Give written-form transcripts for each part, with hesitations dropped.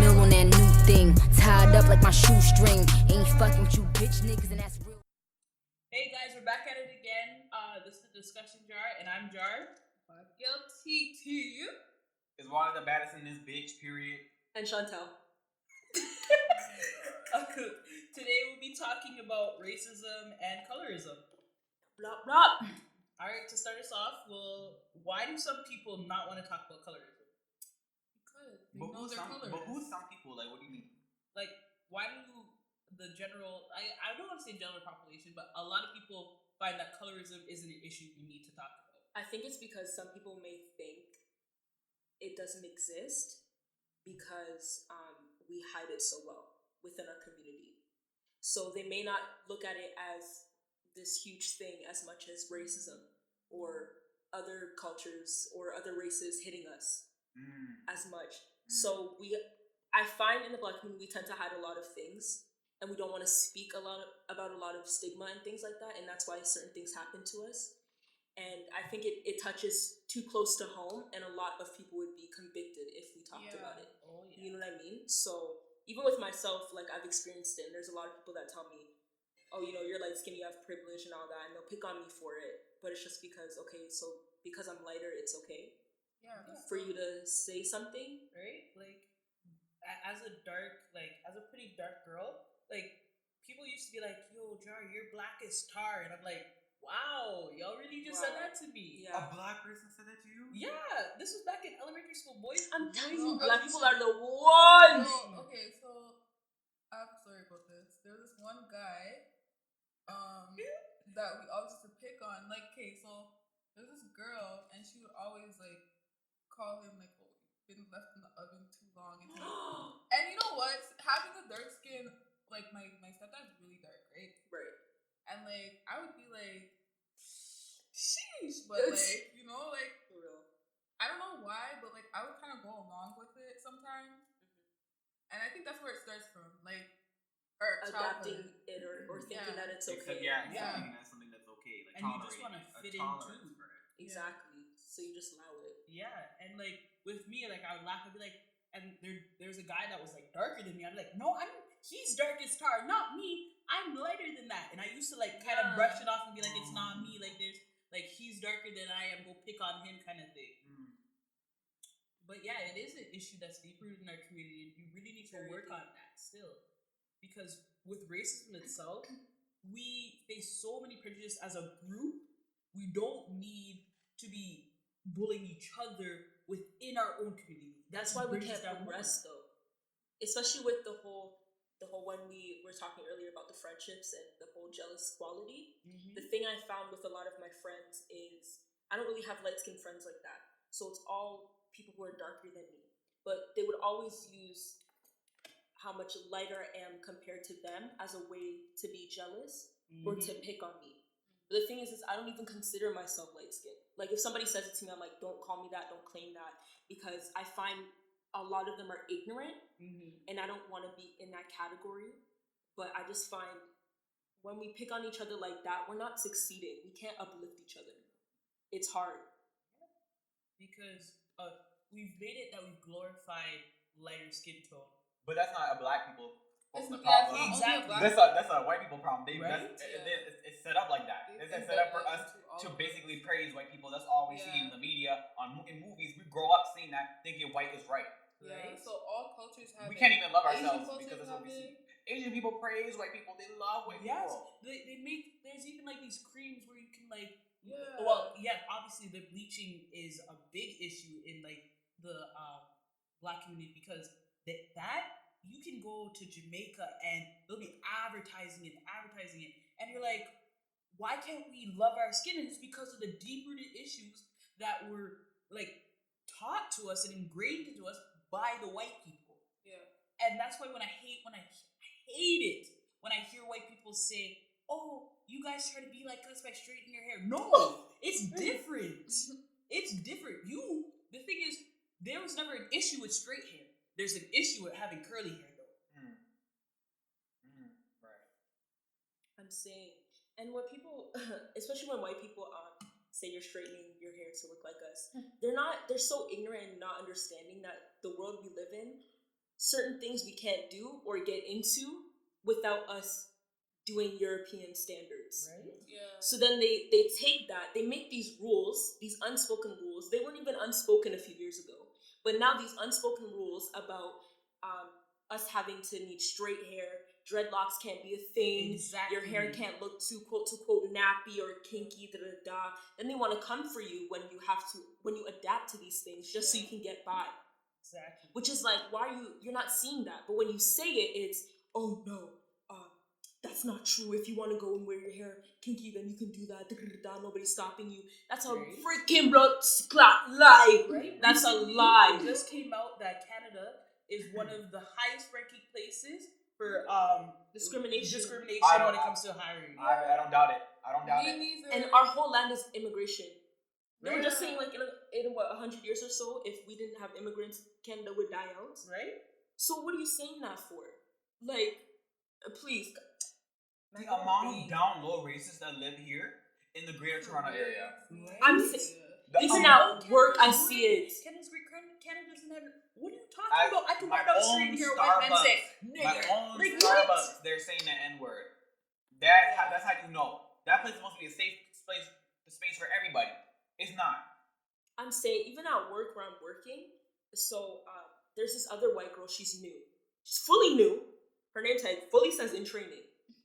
mil on that new thing. Tied up like my shoestring. Ain't fucking with you bitch niggas, and that's real. Hey guys, we're back at it again. This is the Diss-cussion Jar, and I'm Jahr. Guilty to you. Is one of the baddest in this bitch, period. And Chantel. Today we'll be talking about racism and colorism. Blah, blah. Alright, to start us off, why do some people not want to talk about colorism? Because they know they're colorist. But who's some people? Like, what do you mean? Like, why do the general, I don't want to say general population, but a lot of people find that colorism isn't an issue we need to talk about? I think it's because some people may think it doesn't exist because we hide it so well within our community. So they may not look at it as this huge thing as much as racism or other cultures or other races hitting us as much. So I find in the Black community we tend to hide a lot of things, and we don't want to speak about a lot of stigma and things like that, and that's why certain things happen to us. And I think it touches too close to home, and a lot of people would be convicted if we talked about it. Oh, yeah. You know what I mean? So even with myself, like, I've experienced it, and there's a lot of people that tell me, oh, you know, you're light skinned, you have privilege and all that, and they'll pick on me for it. But it's just because, okay, so because I'm lighter, it's okay for you to say something, right? Like, as a pretty dark girl, like, people used to be like, yo, Jahr, you're black as tar, and I'm like, wow, y'all really just said that to me. A black person said that to you? Yeah, this was back in elementary school, boys. I'm telling you, No, Black okay, people so- are the ones. Okay, so I have a story about this. There was this one guy that we always used to pick on. Like, okay, so there's this girl, and she would always, like, call him, like, oh, you've been left in the oven too long. And you know what? Having a dark skin, like, my stepdad's really dark, right? Right. And, like, I would be like, sheesh. But, like, you know, like, For real. I don't know why, but, like, I would kind of go along with it sometimes. And I think that's where it starts from. Like, or Adapting childhood. it or thinking that it's okay. Thinking that's something that's okay. Like, And you just want to fit in too. Exactly. So you just allow it. Yeah, and like with me, like I would laugh. I'd be like, and there's a guy that was like darker than me. I'd be like, no, he's dark as tar, not me. I'm lighter than that. And I used to like kind of brush it off and be like, it's not me. Like there's like he's darker than I am. Go pick on him, kind of thing. But yeah, it is an issue that's deep rooted in our community, and you really need to work on that still. Because with racism itself, we face so many prejudices as a group. We don't need to be bullying each other within our own community. That's why we can't progress though. Especially with the whole when we were talking earlier about the friendships and the whole jealous quality. The thing I found with a lot of my friends is I don't really have light-skinned friends like that. So it's all people who are darker than me. But they would always use how much lighter I am compared to them as a way to be jealous or to pick on me. But the thing is I don't even consider myself light-skinned. Like, if somebody says it to me, I'm like, don't call me that, don't claim that, because I find a lot of them are ignorant, and I don't want to be in that category. But I just find when we pick on each other like that, we're not succeeding. We can't uplift each other. It's hard. Because we've made it that we've glorified lighter skin tone. But that's not a black people problem. Exactly. That's a white people problem. Right? It's set up like that. It's set up for us to basically praise white people. That's all we see in the media, in movies. We grow up seeing that, thinking white is right. Yeah, so all cultures have We can't even love Asian ourselves cultures because that's what we have see. Asian people praise white people. They love white people. They make, there's even like these creams where you can like, Yeah. well, yeah, obviously the bleaching is a big issue in like the black community, because that you can go to Jamaica and they'll be advertising it, and you're like, why can't we love our skin? And it's because of the deep-rooted issues that were like taught to us and ingrained into us by the white people. Yeah. And that's why I hate it when I hear white people say, oh, you guys try to be like us by straightening your hair. No, it's different. It's different. The thing is, there was never an issue with straight hair. There's an issue with having curly hair, though. Right. I'm saying, and when people, especially when white people say you're straightening your hair to look like us, they're so ignorant and not understanding that the world we live in, certain things we can't do or get into without us doing European standards. Right? Yeah. So then they take that, they make these rules, these unspoken rules. They weren't even unspoken a few years ago, but now these unspoken rules about us having to need straight hair, dreadlocks can't be a thing, Exactly. your hair can't look too quote unquote nappy or kinky, da da da. Then they want to come for you when you adapt to these things just so you can get by. Exactly. Which is like, why are you're not seeing that? But when you say it, it's, oh no, that's not true. If you want to go and wear your hair kinky, then you can do that. Nobody's stopping you. That's a Right. freaking blood clot lie. Right? That's Recently, a lie. It just came out that Canada is one of the highest ranking places for Discrimination. when it comes to hiring. I don't doubt it. I don't doubt it. Me neither. And our whole land is immigration. They were Right? just saying, like, in what, 100 years or so, if we didn't have immigrants, Canada would die out. Right? So what are you saying that for? Like, please. The amount of down low racists that live here in the greater Toronto area. Right? I'm even at work, I see it. Canada's great. Canada doesn't have. What are you talking about? I can walk down the street and hear a white man Starbucks, say, my "Nigger." own Like, Starbucks, what? they're saying the N word. That's how you know. That place is supposed to be a safe space for everybody. It's not. I'm saying, even at work where I'm working, so there's this other white girl, she's new. She's fully new. Her name tag fully says in training.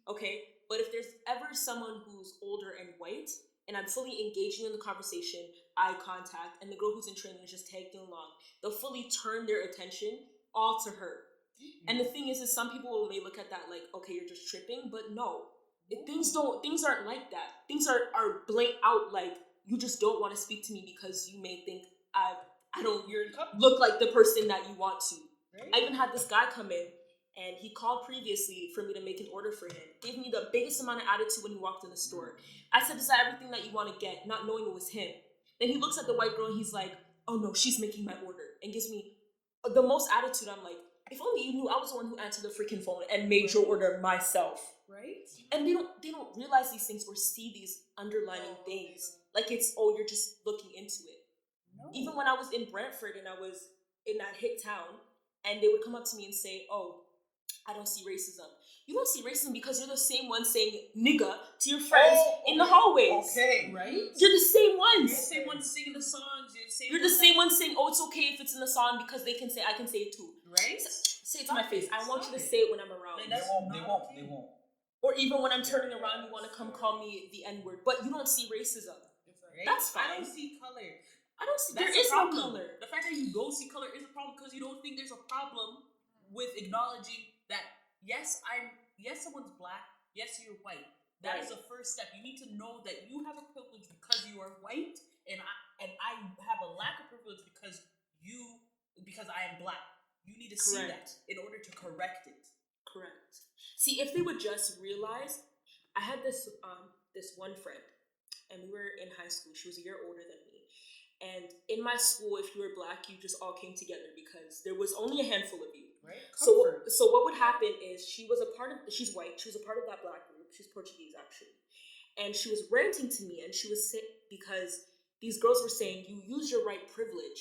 Okay? But if there's ever someone who's older and white, and I'm fully engaging in the conversation, eye contact, and the girl who's in training is just tagging along, they'll fully turn their attention all to her. And the thing is some people may look at that like, okay, you're just tripping, but no. Things aren't like that. Things are blanked out like, you just don't want to speak to me because you may think I don't look like the person that you want to. Right? I even had this guy come in and he called previously for me to make an order for him. Gave me the biggest amount of attitude when he walked in the store. I said, decide everything that you want to get, not knowing it was him. Then he looks at the white girl and he's like, oh no, she's making my order. And gives me the most attitude. I'm like, if only you knew I was the one who answered the freaking phone and made your order myself. Right? And they don't realize these things or see these underlining things. Like it's, oh, you're just looking into it. No. Even when I was in Brantford and I was in that hick town, and they would come up to me and say, oh, I don't see racism. You don't see racism because you're the same one saying nigga to your friends in the hallways. Okay. Right? You're the same ones. You're the same one singing the songs. You're the same one saying, oh, it's okay if it's in the song because they can say, I can say it too. Right? Say it to my face. I want you to say it when I'm around. Like, They won't. Or even when I'm turning around, you want to come call me the N-word. But you don't see racism. Right? That's fine. I don't see color. I don't see. That's There is a no problem. color. The fact that you don't see color is a problem because you don't think there's a problem with acknowledging that yes, someone's black, yes, you're white. That is the first step. You need to know that you have a privilege because you are white, and I have a lack of privilege because I am black. You need to see that in order to correct it. Correct. See, if they would just realize, I had this one friend, and we were in high school. She was a year older than me. And in my school, if you were black, you just all came together because there was only a handful of you. Right? So what would happen is she's white. She was a part of that black group. She's Portuguese, actually. And she was ranting to me, and she was sick because these girls were saying, you use your white privilege,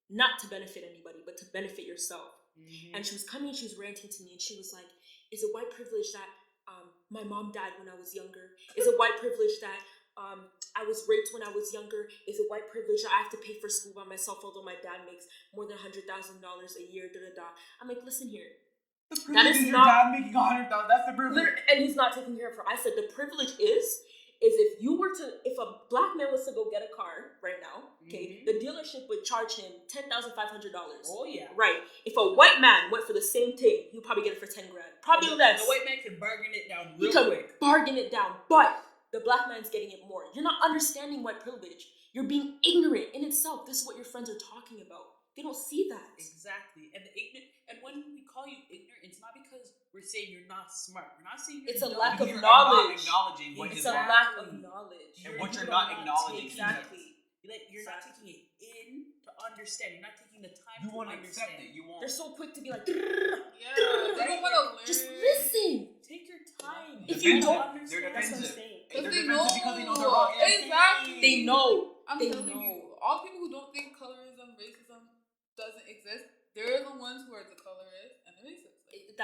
not to benefit anybody, but to benefit yourself. Mm-hmm. And she was coming and she was ranting to me, and she was like, is it white privilege that my mom died when I was younger? Is it white privilege that I was raped when I was younger? Is it white privilege that I have to pay for school by myself, although my dad makes more than $100,000 a year? I'm like, listen here. That is your dad making $100,000. That's the privilege. And he's not taking care of her. I said the privilege is if a black man was to go get a car right now, okay, the dealership would charge him $10,500. Oh yeah. Right. If a white man went for the same thing, he'll probably get it for $10,000. Probably less. The white man can bargain it down real quick. Bargain it down, but the black man's getting it more. You're not understanding white privilege. You're being ignorant in itself. This is what your friends are talking about. They don't see that. Exactly. And when we call you ignorant, it's not because we're saying you're not smart. We're not saying it's a dumb. lack of You're knowledge. Not acknowledging what it's is a lack of knowledge. And what you're not acknowledging. Exactly. You're not taking it in to understand. You're not taking the time you to won't understand. Accept it. You won't. They're so quick to be like, they don't want to learn. Just listen. Take your time. If you don't understand, they're defensive. That's what I'm saying. They're they defensive know. because they know they're wrong. Exactly. They know. I'm telling you, all people who don't think colorism, racism doesn't exist, they're the ones who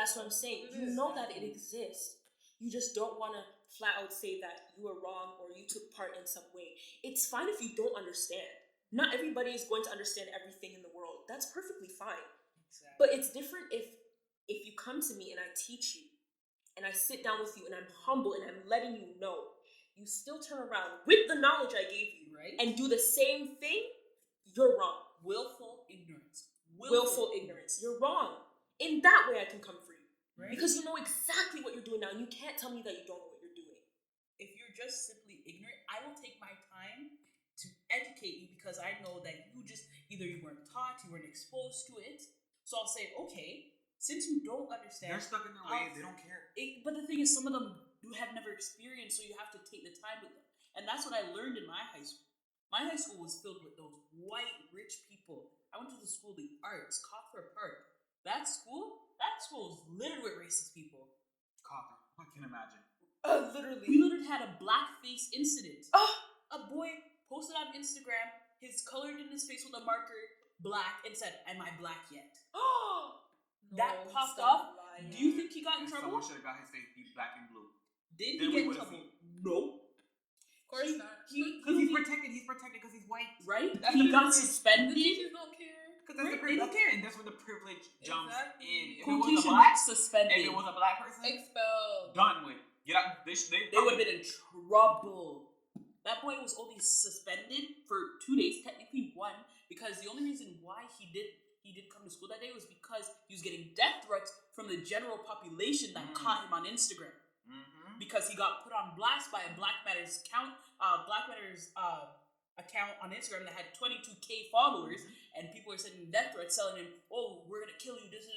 That's what I'm saying. You know that it exists. You just don't want to flat out say that you were wrong or you took part in some way. It's fine if you don't understand. Not everybody is going to understand everything in the world. That's perfectly fine. Exactly. But it's different if you come to me and I teach you and I sit down with you and I'm humble and I'm letting you know. You still turn around with the knowledge I gave you, right, and do the same thing, you're wrong. Willful ignorance. Willful ignorance. You're wrong. In that way I can come for you. Right? Because you know exactly what you're doing now. You can't tell me that you don't know what you're doing. If you're just simply ignorant, I will take my time to educate you because I know that you just, either you weren't taught, you weren't exposed to it. So I'll say, okay, since you don't understand. They're stuck in their ways, they don't care. But the thing is, some of them have never experienced, so you have to take the time with them. And that's what I learned in my high school. My high school was filled with those white, rich people. I went to the school, the arts, Cothra Park. That school was littered with racist people. Cothra, I can imagine. Literally. We literally had a blackface incident. A boy posted on Instagram, colored in his face with a marker, black, and said, "Am I black yet?" That popped off. Lying. Do you think he got in trouble? Someone should have got his face beat black and blue. Did Then he we get in would've trouble? seen. No. Of course not. Because he's protected. He's protected because he's white. Right? That's He the got privilege. The suspended. teachers don't care. Because that's the Right, they don't privilege. care. And that's where the privilege jumps Exactly. in. If it Who was a teaching black, suspended? if it was a black person, Expelled. done with. Get out. They They would have been in trouble. That boy was only suspended for 2 days, technically one, because the only reason why he did come to school that day was because he was getting death threats from the general population that caught him on Instagram. Because he got put on blast by a Black Matters account on Instagram that had 22K followers, and people were sending death threats, telling him, "Oh, we're gonna kill you." This.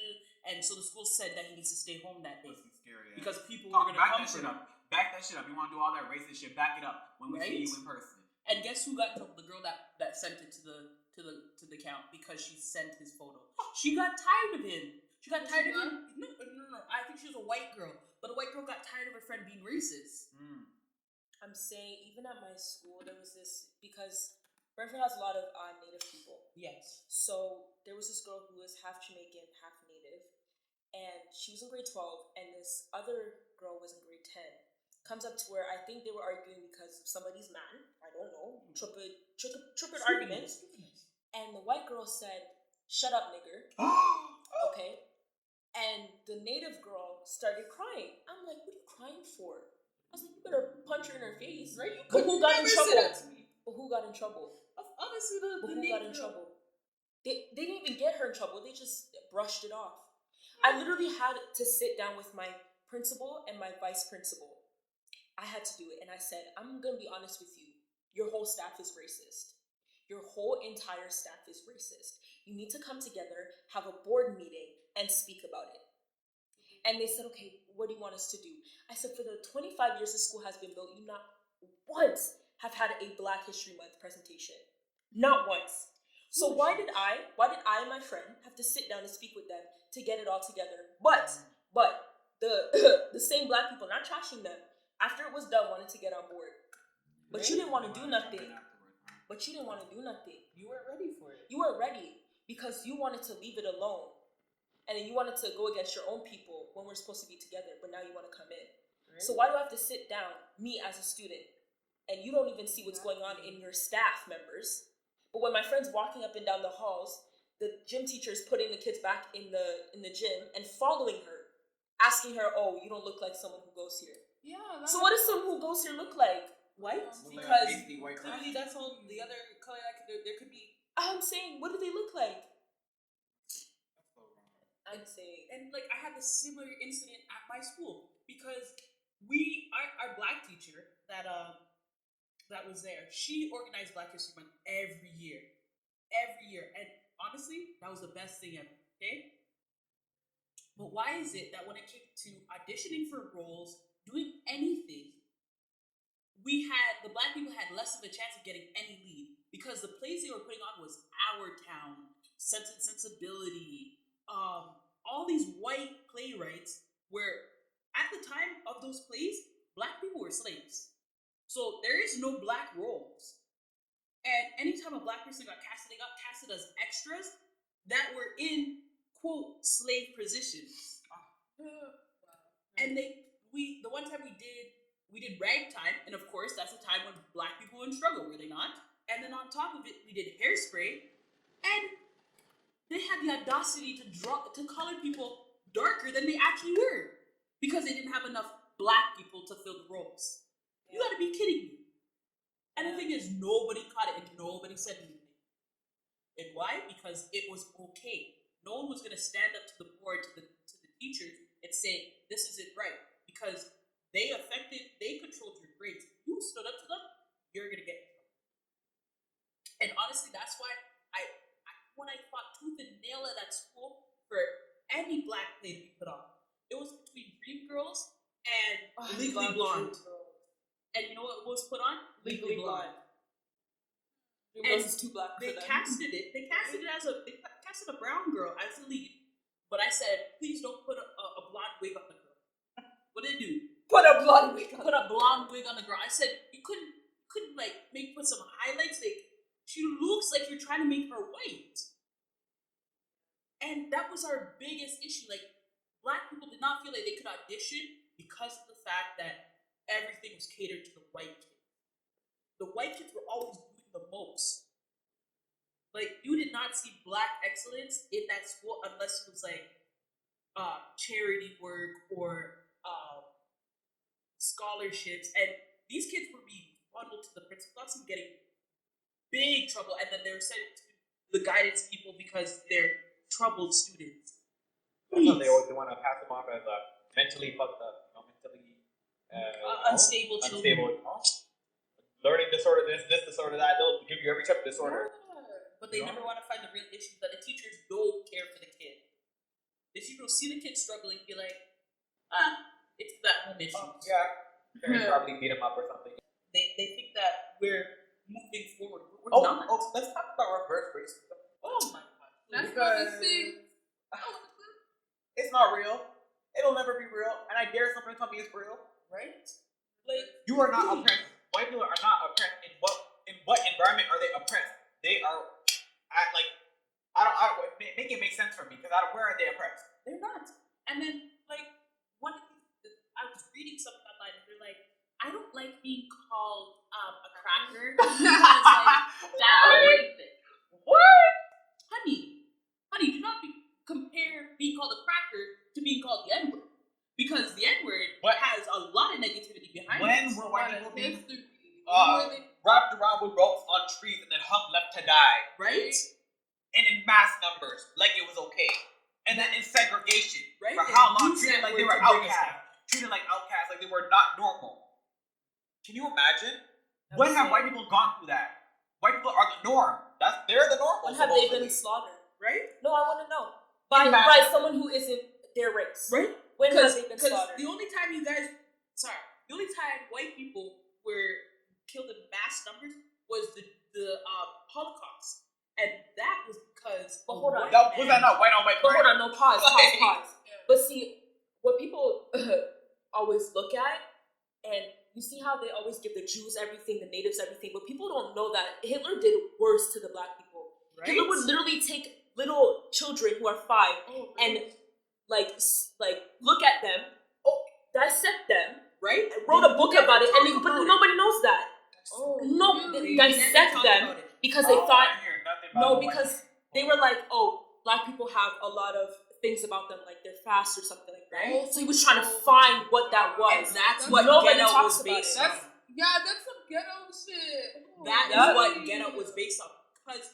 And so the school said that he needs to stay home that day Scary, because people were gonna back come that for shit him. up. Back that shit up. You want to do all that racist shit? Back it up when we see you in person. And guess who got in trouble? The girl that sent it to the account because she sent his photo. She got tired of him. She got tired of him. No. I think she was a white girl, but a white girl got tired of her friend being racist. I'm saying, even at my school, there was this, because Brentford has a lot of Native people. Yes. So there was this girl who was half Jamaican, half Native, and she was in grade 12, and this other girl was in grade 10. Comes up to where I think they were arguing because of somebody's man. I don't know. Trippin' argument. And the white girl said, "Shut up, nigger." Okay. And the Native girl started crying. I'm like, "What are you crying for?" I was like, "You better punch her in her face." Right? You But could who got in never say trouble? that to me. But who got in trouble? Obviously, But the who Native got in girl. trouble? They didn't even get her in trouble. They just brushed it off. I literally had to sit down with my principal and my vice principal. I had to do it. And I said, "I'm going to be honest with you. Your whole staff is racist. Your whole entire staff is racist. You need to come together, have a board meeting, and speak about it." And they said, "Okay, what do you want us to do?" I said, "For the 25 years the school has been built, you not once have had a Black History Month presentation. Not once. So why did I and my friend have to sit down and speak with them to get it all together? But the same Black people, not trashing them, after it was done, wanted to get on board. But you didn't want to do nothing. You weren't ready for it. You weren't ready because you wanted to leave it alone. And then you wanted to go against your own people when we're supposed to be together, but now you want to come in. Right. So why do I have to sit down, me as a student, and you don't even see what's going on in your staff members? But when my friend's walking up and down the halls, the gym teacher is putting the kids back in the gym and following her, asking her, "Oh, you don't look like someone who goes here." Yeah. So what does someone who goes here look like? White? Because Clearly that's all the other color there could be. I'm saying, what do they look like? I'm saying. And like I had a similar incident at my school because our Black teacher that was there, she organized Black History Month every year, and honestly, that was the best thing ever. Okay, but why is it that when it came to auditioning for roles, doing anything, the Black people had less of a chance of getting any lead because the plays they were putting on was Our Town, Sense and Sensibility, all these white playwrights where at the time of those plays, Black people were slaves. So there is no Black roles. And anytime a Black person got casted, they got casted as extras that were in, quote, slave positions. And the one time we did ragtime, and of course that's a time when black people were in struggle, were they not? And then on top of it, we did hairspray, and they had the audacity to color people darker than they actually were because they didn't have enough black people to fill the roles. You gotta be kidding me. And the thing is, nobody caught it and nobody said anything. And why? Because it was okay. No one was gonna stand up to the board, to the teachers and say, this isn't right. Because they controlled your grades. You stood up to them, you're gonna get in trouble. And honestly, that's why when I fought tooth and nail at that school for any black play to be put on, it was between Dream Girls and Legally Blonde. And you know what was put on? Legally Blonde. Dream Girls is too black. They casted it as a brown girl as the lead. But I said, please don't put a blonde wig on the girl. What did they do? Put a blonde wig on the girl. I said, you couldn't like put some highlights. Like, she looks like you're trying to make her white. And that was our biggest issue. Like, black people did not feel like they could audition because of the fact that everything was catered to the white kids. The white kids were always doing the most. Like, you did not see black excellence in that school unless it was like charity work or scholarships. And these kids were being bundled to the principal office and getting big trouble, and then they were sent to the guidance people because they're troubled students. I thought they want to pass them off as mentally fucked up, unstable children. Learning disorder, this disorder, that. They'll give you every type of disorder. But they never want to find the real issue that the teachers don't care for the kid. The teacher will see the kid struggling and be like, it's that home issue. Parents probably beat him up or something. They think that we're moving forward, but we're not. Let's talk about reverse racism. Oh my god. That's not the thing. It's not real. It'll never be real. And I dare someone to tell me it's real. Right? Like, you are not oppressed. White people are not oppressed. In what environment are they oppressed? They are make it make sense for me because where are they oppressed? They're not. And then I was reading something online and they're like, I don't like being called a cracker because that's a white thing. What? Honey, do not compare being called a cracker to being called the N-word. Because the N-word has a lot of negativity behind it. When were white people being wrapped around with ropes on trees and then hung left to die? Right? And in mass numbers, like it was okay. And then in segregation. Right? For how long? Treated like they were outcasts. Treated like outcasts, like they were not normal. Can you imagine? When have white people gone through that? White people are the norm. They're the normal. When have they been slaughtered? Right? No, I want to know. By someone who isn't their race. Right? When have they been slaughtered? The only time white people were killed in mass numbers was the Holocaust. And that was because hold on. Was that not white on white crime? Hold on, no, pause. But see, what people always look at, and you see how they always give the Jews everything, the natives everything, but people don't know that Hitler did worse to the black people. Right? Hitler would literally take little children who are 5 and like look at them, dissect them, right? And wrote a book about it, but nobody knows that. Dissect them because they thought because they were like, black people have a lot of things about them, like they're fast or something like that. So he was trying to find what that was. And that's what nobody Get Out talks was about based it. on. That's some ghetto shit. That is what Get Out was based on. Because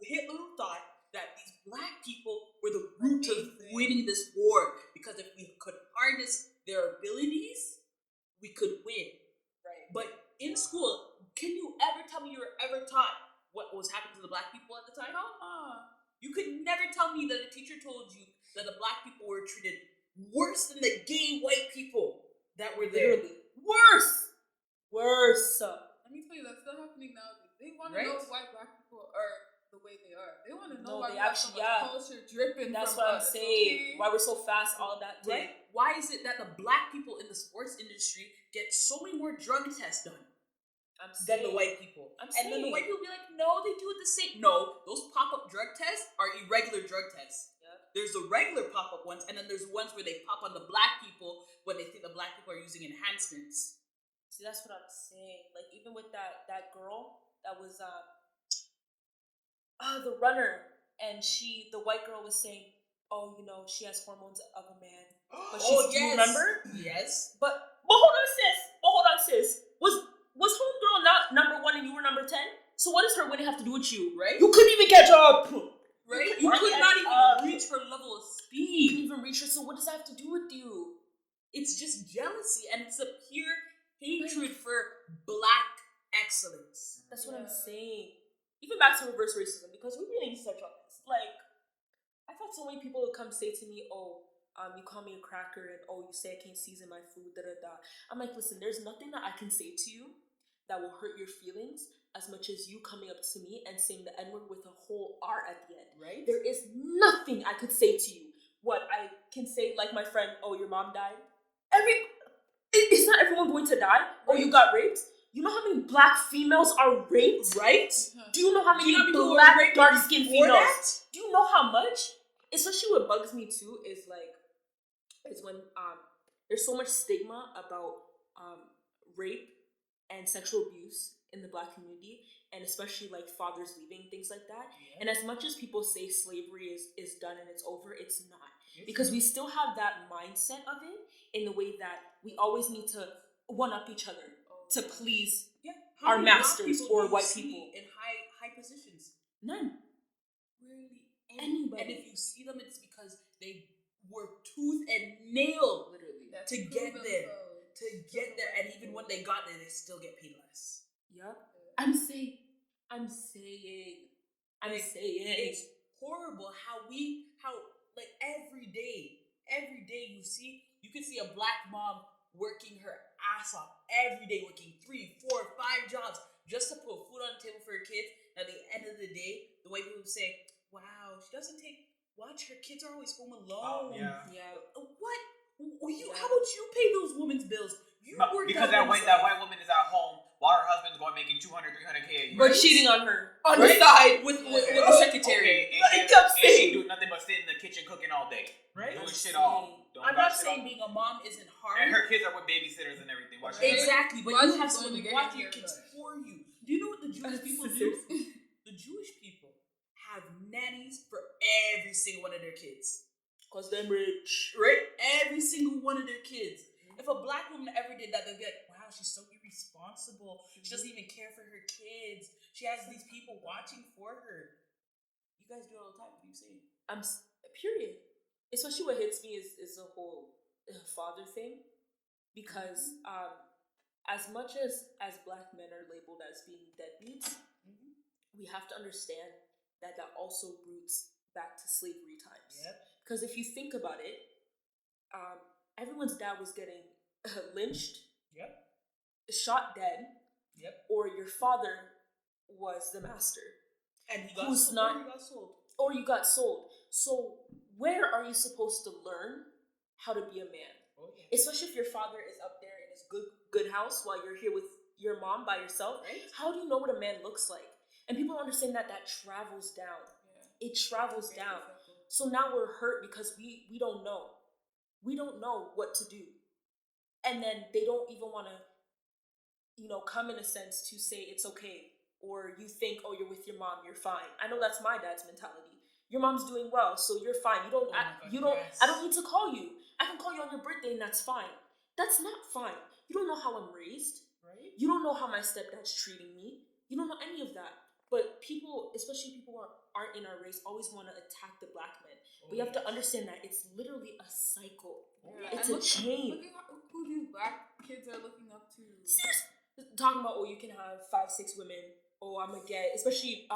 Hitler thought that these black people were the root of winning this war. Because if we could harness their abilities, we could win. Right. But in school, can you ever tell me you were ever taught what was happening to the black people at the time? You could never tell me that a teacher told you that the black people were treated worse than the gay white people that were there. Literally. Worse. Let me tell you, that's still happening nowadays. They want to know why black people are the way they are. They want to know why we have so much culture dripping That's from what I'm us, saying. Why we're so fast, all that. Right? Why is it that the black people in the sports industry get so many more drug tests done than the white people? And then the white people be like, no, they do it the same. No, those pop-up drug tests are irregular drug tests. there's the regular pop-up ones, and then there's ones where they pop on the black people when they think the black people are using enhancements. See, that's what I'm saying. Like, even with that girl that was the runner, and the white girl was saying, oh, you know, she has hormones of a man. But she's, do you remember? Yes. But hold on, sis. Was homegirl not number 1 and you were number 10? So what does her winning have to do with you? Right? You couldn't even catch up. Right? You could not even reach her level of You speed. couldn't even reach her. So what does that have to do with you? It's just jealousy, and it's a pure hatred for black excellence. That's what I'm saying. Even back to reverse racism, because we really need to touch on this. Like, I've had so many people who come say to me, oh, you call me a cracker, and oh, you say I can't season my food, da-da-da. I'm like, listen, there's nothing that I can say to you that will hurt your feelings as much as you coming up to me and saying the N-word with a whole R at the end. Right? There is nothing I could say to you. What I can say, like my friend, oh, your mom died. Is not everyone going to die? Oh, you got raped? You know how many black females are raped? Right? Do you know how many people black were raped dark-skinned before females? that? Do you know how much? Especially what bugs me too is when there's so much stigma about rape and sexual abuse in the black community, and especially like fathers leaving, things like that. Yeah. And as much as people say slavery is done and it's over, it's not. Because we still have that mindset of it in the way that we always need to one-up each other to please our many black masters people or do you white see people. in high positions? None. Really, Anybody. And if you see them, it's because they work tooth and nail, literally, to get there. And even when they got there, they still get paid less. Yep. I'm saying. It's horrible how like every day you can see a black mom working her ass off every day, working 3, 4, 5 jobs just to put food on the table for her kids. And at the end of the day, the white people say, wow, she doesn't watch, her kids are always home alone. Yeah. What? How about you pay those women's bills? Because that white woman is at home while her husband's going making 200, 300K a year. But cheating on her. On the side with the secretary. Okay, and she do nothing but sit in the kitchen cooking all day. Right? Doing shit all. I'm not saying being a mom isn't hard. And her kids are with babysitters and everything. Exactly, but you have someone to watching your kids for you. Do you know what the Jewish people do? The Jewish people have nannies for every single one of their kids. Because they're rich. Right? Every single one of their kids. If a black woman ever did that, they'd be like, wow, she's so irresponsible. She doesn't even care for her kids. She has these people watching for her. You guys do it all the time. What are you saying? Period. Especially what hits me is the whole father thing. Because as much as black men are labeled as being deadbeats, we have to understand that also roots back to slavery times. Yep. Because if you think about it, everyone's dad was getting lynched, shot dead, or your father was the master. And he got sold. Or you got sold. So where are you supposed to learn how to be a man? Especially if your father is up there in his good house while you're here with your mom by yourself. Right? How do you know what a man looks like? And people don't understand that travels down. Yeah. It travels down. So now we're hurt because we don't know. We don't know what to do. And then they don't even want to, come in a sense to say it's okay. Or you think, oh, you're with your mom, you're fine. I know that's my dad's mentality. Your mom's doing well, so you're fine. I don't need to call you. I can call you on your birthday and that's fine. That's not fine. You don't know how I'm raised. Right? You don't know how my stepdad's treating me. You don't know any of that. But people, especially people who aren't in our race, always want to attack the black men. But you have to understand that it's literally a cycle. It's a chain. Look at who these black kids are looking up to. Seriously. Talking about, you can have 5, 6 women. Oh, I'm gonna get, especially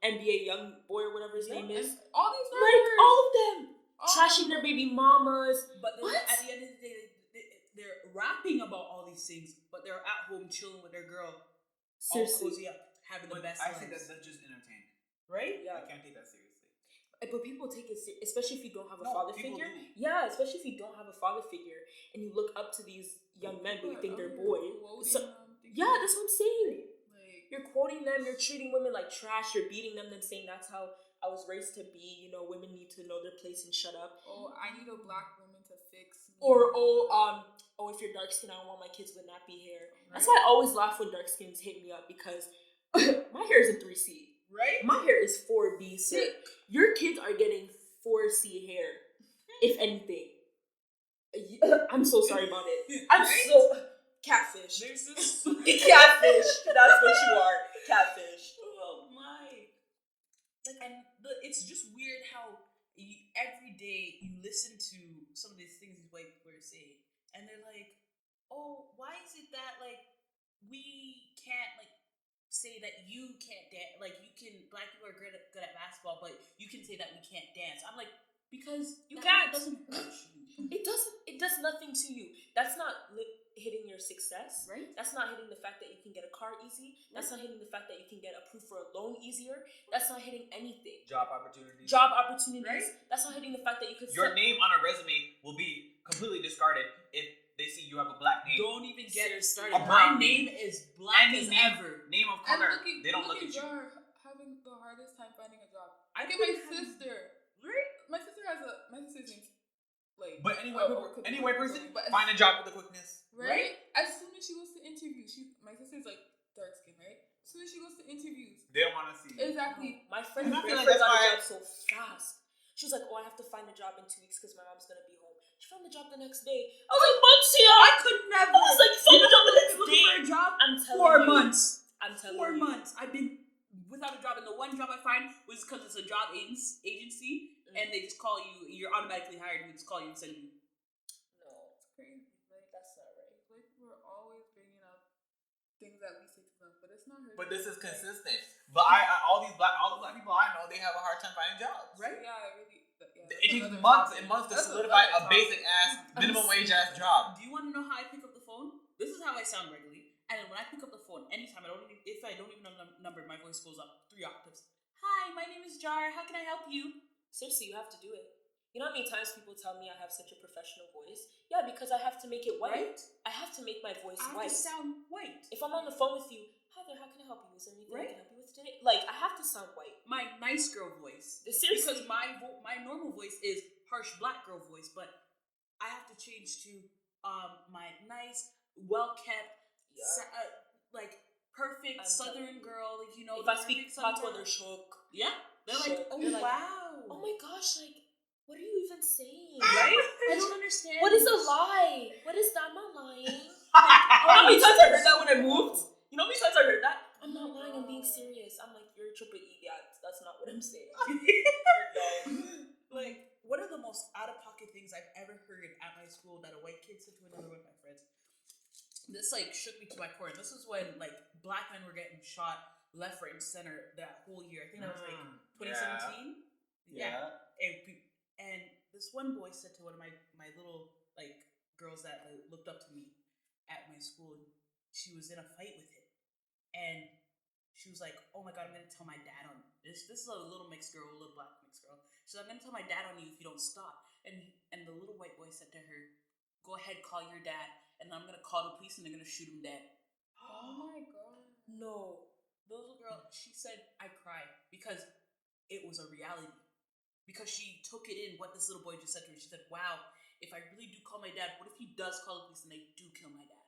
NBA young boy or whatever his name is. And all these all of them. Trashing their baby mamas. But at the end of the day, they're rapping about all these things, but they're at home chilling with their girl. Seriously. All cozy up, having the best I lives. think that's just entertainment. Right? Yeah. I can't take that seriously. But people take it seriously, especially if you don't have a father figure. Do. Yeah, especially if you don't have a father figure and you look up to these young men but you think they're boys. Yeah, that's what I'm saying. You're quoting them, you're treating women like trash, you're beating them, then saying that's how I was raised to be, you know, women need to know their place and shut up. Oh, I need a black woman to fix me. Or if you're dark skinned, I don't want my kids with nappy hair. Right. That's why I always laugh when dark skins hit me up, because my hair is a 3C. Right? My hair is 4B, so your kids are getting 4C hair, if anything. I'm so sorry about it. I'm so catfish. There's this catfish. That's what you are. Catfish. Oh my! Like, and it's just weird how every day you listen to some of these things these white people are saying, and they're like, "Oh, why is it that like we can't like say that you can't dance? Like you can, black people are good at basketball, but you can say that we can't dance." I'm like, because you can't. It doesn't hurt you. It doesn't. It does nothing to you. That's not hitting your success. Right. That's not hitting the fact that you can get a car easy. That's not hitting the fact that you can get approved for a loan easier. That's not hitting anything. Job opportunities. Right? That's not hitting the fact that you could. Your name on a resume will be completely discarded if they see you have a black name. Don't even get it started. A My brown name is black as ever. Name of color. They don't look at you. Jahr having the hardest time finding a job. I Look at my sister. Right? My sister's name's like. But any white person, but find a job with the quickness. Right? As soon as she goes to interview, my sister's like dark skin, right? As soon as she goes to interviews, They don't want to see. exactly. My friend And I feel got like that's a why- job so fast. She was like, "Oh, I have to find a job in 2 weeks because my mom's gonna be home." She found the job the next day. I was like, "Months, I could never. I was like, "Found the job the next looking for day." a job. I'm telling 4 you. months. I'm telling 4 you. months. I've been without a job, and the one job I find was because it's a job agency, and they just call you. You're automatically hired. We just call you and send you. No, It's crazy. Like, that's not right. like we're always bringing up things that we say to them, but it's not her. But this is consistent. But all the black people I know, they have a hard time finding jobs. Right? Yeah, it really. Yeah, It takes months and months to That's solidify another a basic ass, minimum wage ass job. Do you want to know how I pick up the phone? This is how I sound regularly. And when I pick up the phone, anytime if I don't even know the number, my voice goes up 3 octaves. Hi, my name is Jahr. How can I help you? Seriously, you have to do it. You know how many times people tell me I have such a professional voice? Yeah, because I have to make it white. Right? I have to make my voice I have white. to sound white. If I'm on the phone with you, hi there, how can I help you? Is there anything I Right? can help you with today? Like, I have to sound white. My nice girl voice. Seriously. Because my normal voice is harsh black girl voice, but I have to change to my nice, well kept, like perfect southern girl. Like, you know, if I speak patois, they're shook. Yeah, they're Shook. like, oh They're like, wow, oh my gosh, like, what are you even saying? right? I don't understand. What is a lie? What is that? I'm not lying. You know how many times I heard that when I moved? You know how many times I heard that? I'm not lying, I'm being serious. I'm like, you're a triple E, yeah, that's not what I'm saying. Like, what are the most out of pocket things I've ever heard at my school that a white kid said to another one of my friends? This like shook me to my core. This was when like black men were getting shot left, right, and center that whole year. I think that was like 2017. Yeah. And this one boy said to one of my little like girls that looked up to me at my school. She was in a fight with him, and she was like, "Oh my god, I'm gonna tell my dad on this." This is a little mixed girl, a little black mixed girl. She's like, "I'm gonna tell my dad on you if you don't stop." And the little white boy said to her, "Go ahead, call your dad, and I'm gonna call the police, and they're gonna shoot him dead." Oh my god. No, the little girl. She said, "I cried because it was a reality." Because she took it in what this little boy just said to her. She said, "Wow, if I really do call my dad, what if he does call the police and they do kill my dad?"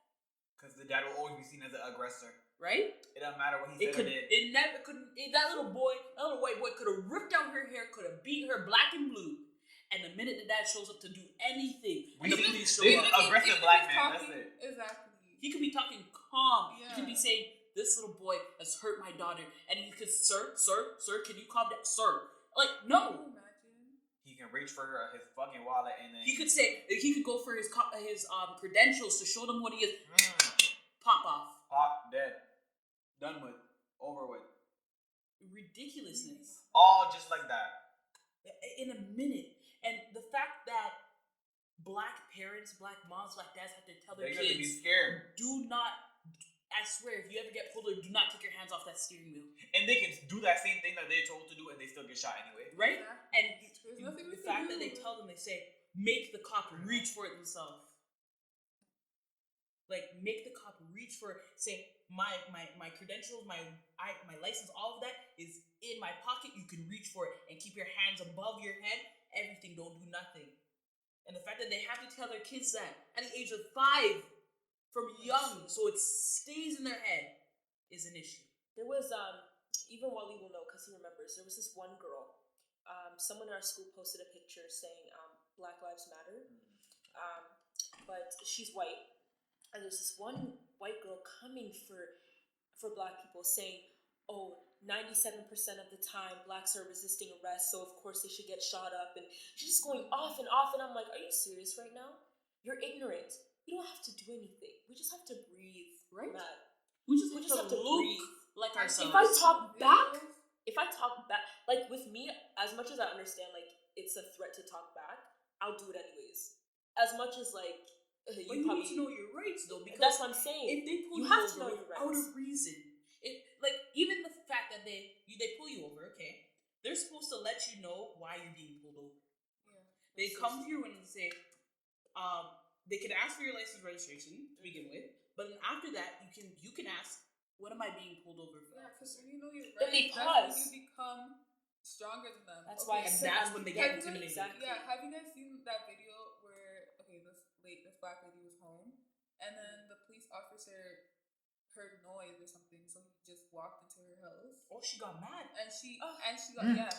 Because the dad will always be seen as an aggressor. Right? It doesn't matter what he said or did. It never couldn't. That little white boy could have ripped out her hair, could have beat her black and blue, and the minute the dad shows up to do anything, the police show up. Aggressive black man. That's it. Exactly. He could be talking calm. Yeah. He could be saying, "This little boy has hurt my daughter," and he could, "Sir, can you calm down, sir?" Like, no. Can you imagine? He can reach for his fucking wallet and then He could say he could go for his credentials to show them what he is. Pop off. Pop, dead, done with, over with. Ridiculousness. All just like that. In a minute. And the fact that black parents, black moms, black dads have to tell their They got to be kids, scared. do not, I swear, if you ever get pulled over, do not take your hands off that steering wheel. And they can do that same thing that they're told to do and they still get shot anyway. Right? Exactly. And There's nothing the we can fact that do. they tell them, they say, make the cop reach for it themselves. like make the cop reach for, say, my credentials, my license, all of that is in my pocket. You can reach for it and keep your hands above your head. Everything, don't do nothing. And the fact that they have to tell their kids that at the age of 5 from young, so it stays in their head, is an issue. There was even Wally will know because he remembers. There was this one girl. Someone in our school posted a picture saying Black Lives Matter, but she's white, and there's this one white girl coming for Black people saying, "Oh, 97% of the time Blacks are resisting arrest, so of course they should get shot up," and she's just going off and off, and I'm like, are you serious right now? You're ignorant. You don't have to do anything. We just have to breathe, right? Matt. We just have to look breathe like ourselves. If I talk back, like with me, as much as I understand, like it's a threat to talk back, I'll do it anyways. As much as like but you need to know your rights, though, because that's what I'm saying. If they pull you you have to know over your rights out of reason, like even the fact that they pull you over, okay, they're supposed to let you know why you're being pulled over. Yeah. They come to you and say, they can ask for your license registration to begin with, but then after that, you can ask, what am I being pulled over for? Yeah, because when you know your Then they rights, that's pause. when you become stronger than them. That's okay. why I And said that's when they get Have you guys- intimidated. Exactly. Yeah, have you guys seen that video where this black lady was home, and then the police officer heard noise or something, so he just walked into her house, Oh, she got mad. and she got Yeah,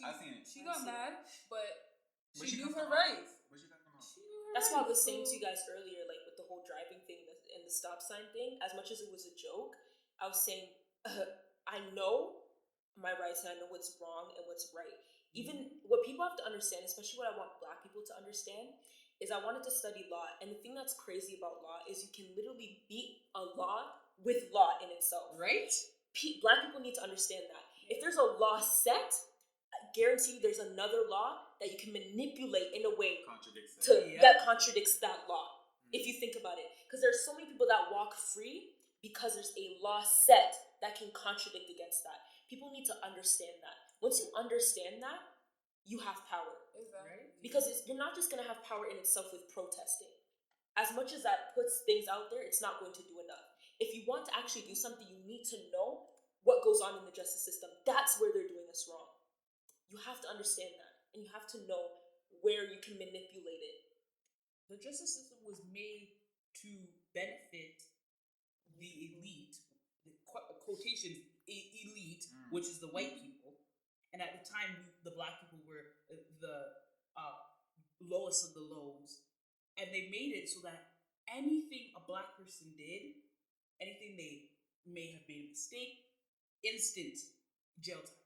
I've seen it. She got mad, but Where'd she she knew come her from? rights. Where'd she come from? She knew her That's why I rights, was saying to so- you guys earlier, like with the whole driving thing and the stop sign thing. As much as it was a joke, I was saying I know my rights and I know what's wrong and what's right. Even what people have to understand, especially what I want Black people to understand, is I wanted to study law. And the thing that's crazy about law is you can literally beat a law with law in itself. Right? Black people need to understand that. If there's a law set, I guarantee you there's another law that you can manipulate in a way Contradicts it. that contradicts that law. If you think about it. Because there's so many people that walk free because there's a law set that can contradict against that. People need to understand that. Once you understand that, you have power. Exactly. Because you're not just going to have power in itself with protesting. As much as that puts things out there, it's not going to do enough. If you want to actually do something, you need to know what goes on in the justice system. That's where they're doing us wrong. You have to understand that. And you have to know where you can manipulate it. The justice system was made to benefit the elite, the quotations, elite, which is the white people. And at the time, the Black people were the lowest of the lows. And they made it so that anything a Black person did, anything they may have made a mistake, instant jail time.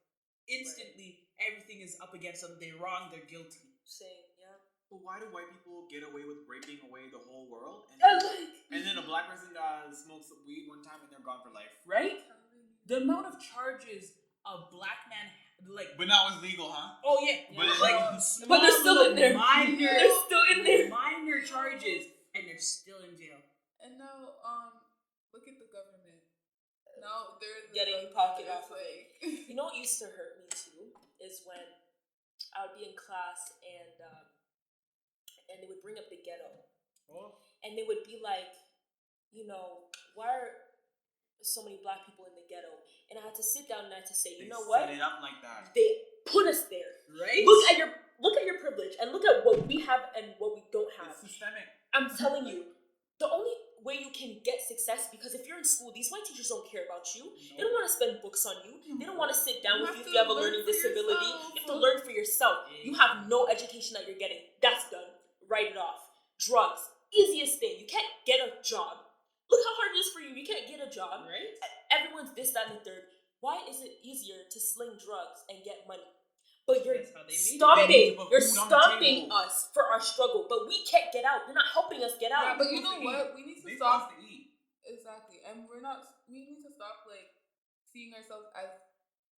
Instantly, everything is up against them. They're wrong, they're guilty. Saying, yeah. But why do white people get away with raping away the whole world? And then a Black person smokes weed one time and they're gone for life. Right? The amount of charges a Black man, like... But now it's legal, huh? Oh, yeah. But it's like, But they're still in there. They're still in there. Minor charges, and they're still in jail. And now, look at the government. Now they're Getting pocket off of it. You know what used to hurt me too is when I would be in class and they would bring up the ghetto, and they would be like, you know, why are so many Black people in the ghetto? And I had to sit down and I had to say, you know what? Set it up like that. They put us there. Right? Look at your privilege and look at what we have and what we don't have. It's systemic. I'm telling you, the only way you can get success, because if you're in school, these white teachers don't care about you. They don't want to spend books on you. They don't want to sit down with you if you have a learning disability. You have to learn for yourself. You have no education that you're getting. That's done. Write it off. Drugs. Easiest thing. You can't get a job. Look how hard it is for you. You can't get a job. Right? Everyone's this, that, and the third. Why is it easier to sling drugs and get money? But you're That's how they made it. They need to put you're food on the stopping table. us for our struggle, but we can't get out. You're not helping us get Yeah, out. but you know what? We need to They stop. supposed to eat. Exactly, and we need to stop like seeing ourselves as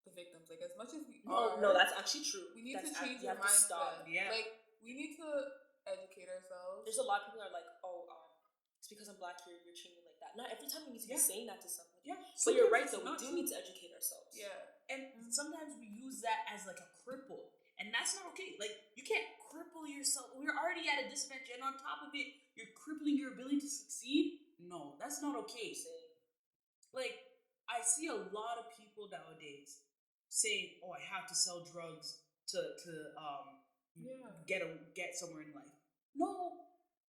the victims. Like as much as we are. No, that's actually true. We need to That's change you our have to stop. mindset. Yeah. Like we need to educate ourselves. There's a lot of people that are like, oh, it's because I'm Black, you're treating me like that. Not every time we need to be saying that to somebody. Yeah. But you're right, Sometimes though. it's We do not need to educate ourselves. Yeah. And sometimes we use that as like a cripple. And that's not okay. Like, you can't cripple yourself. We're already at a disadvantage. And on top of it, you're crippling your ability to succeed. no, that's not okay. Like, I see a lot of people nowadays saying, "Oh, I have to sell drugs to get somewhere in life." No,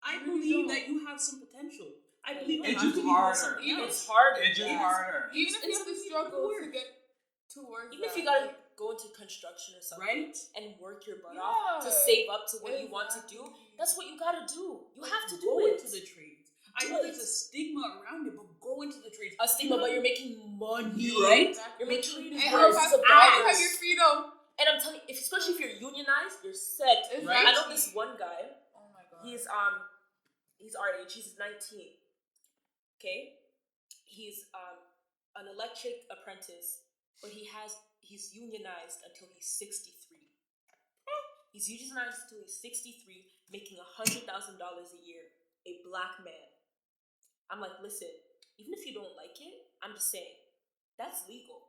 I You really believe don't. that you have some potential. I Yeah, believe you you It's have just to be harder. something Even- else. It's harder. It's just yeah. harder. Even if you have to something you struggle work. to get towards Even if that, you gotta like, go into construction or something Right? and work your butt off to Yeah. save up to what you want to do, Exactly. that's what you gotta do. You have to do go it. into the trades. I Do know there's it. a stigma around it, but go into the trades. A stigma, but you're making money. Right? Exactly. You're making Trade And is you worth thousands have, of and you have dollars. your freedom. And I'm telling you, especially if you're unionized, you're set. Exactly. I know this one guy. Oh my god. He's our age. He's 19. Okay, he's an electric apprentice, but he's unionized until he's 63. He's unionized until he's 63, making $100,000 a year. A black man. I'm like, listen, even if you don't like it, I'm just saying, that's legal.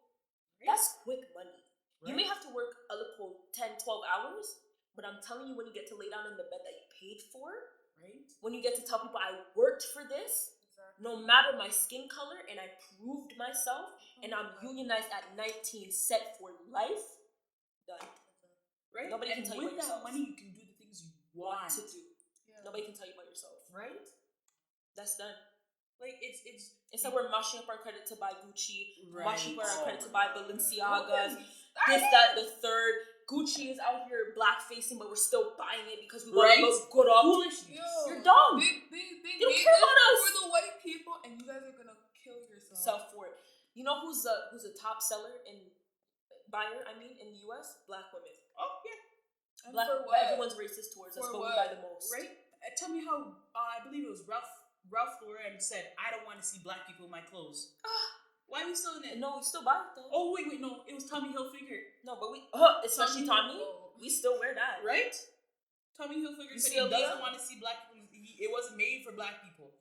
That's quick money. You may have to work a little 10, 12 hours, but I'm telling you, when you get to lay down in the bed that you paid for, Right? when you get to tell people I worked for this, Exactly. no matter my skin color, and I proved myself, and I'm unionized at 19, set for life, done. Right? Nobody and can tell you with about that yourself. money, you can do the things you want To do. Yeah. Nobody can tell you about yourself. Right? That's done. Like it's Instead, we're mashing up our credit to buy Gucci, Right. mashing up our Oh credit to my buy God. Balenciagas, this, that, the third. Gucci is out here black facing, but we're still buying it because we want Right? to look good up. foolishness. Yo, You're dumb. They don't made care this about us. for the white people, and you guys are gonna kill yourself. Self for it. You know who's a top seller in buyer? I mean, in the U.S., black women. Oh yeah. And Black, for but what? everyone's racist towards us, For but we what? buy the most. Right? Tell me how I believe it was Ralph Lauren said, "I don't want to see black people in my clothes." Why are we still in it? No, we still buy it though. Oh wait, no, it was Tommy Hilfiger, No, but we, especially Tommy. Tommy, we still wear that. right? Tommy Hilfiger You said see he Aaliyah? doesn't want to see black people. It wasn't made for black people.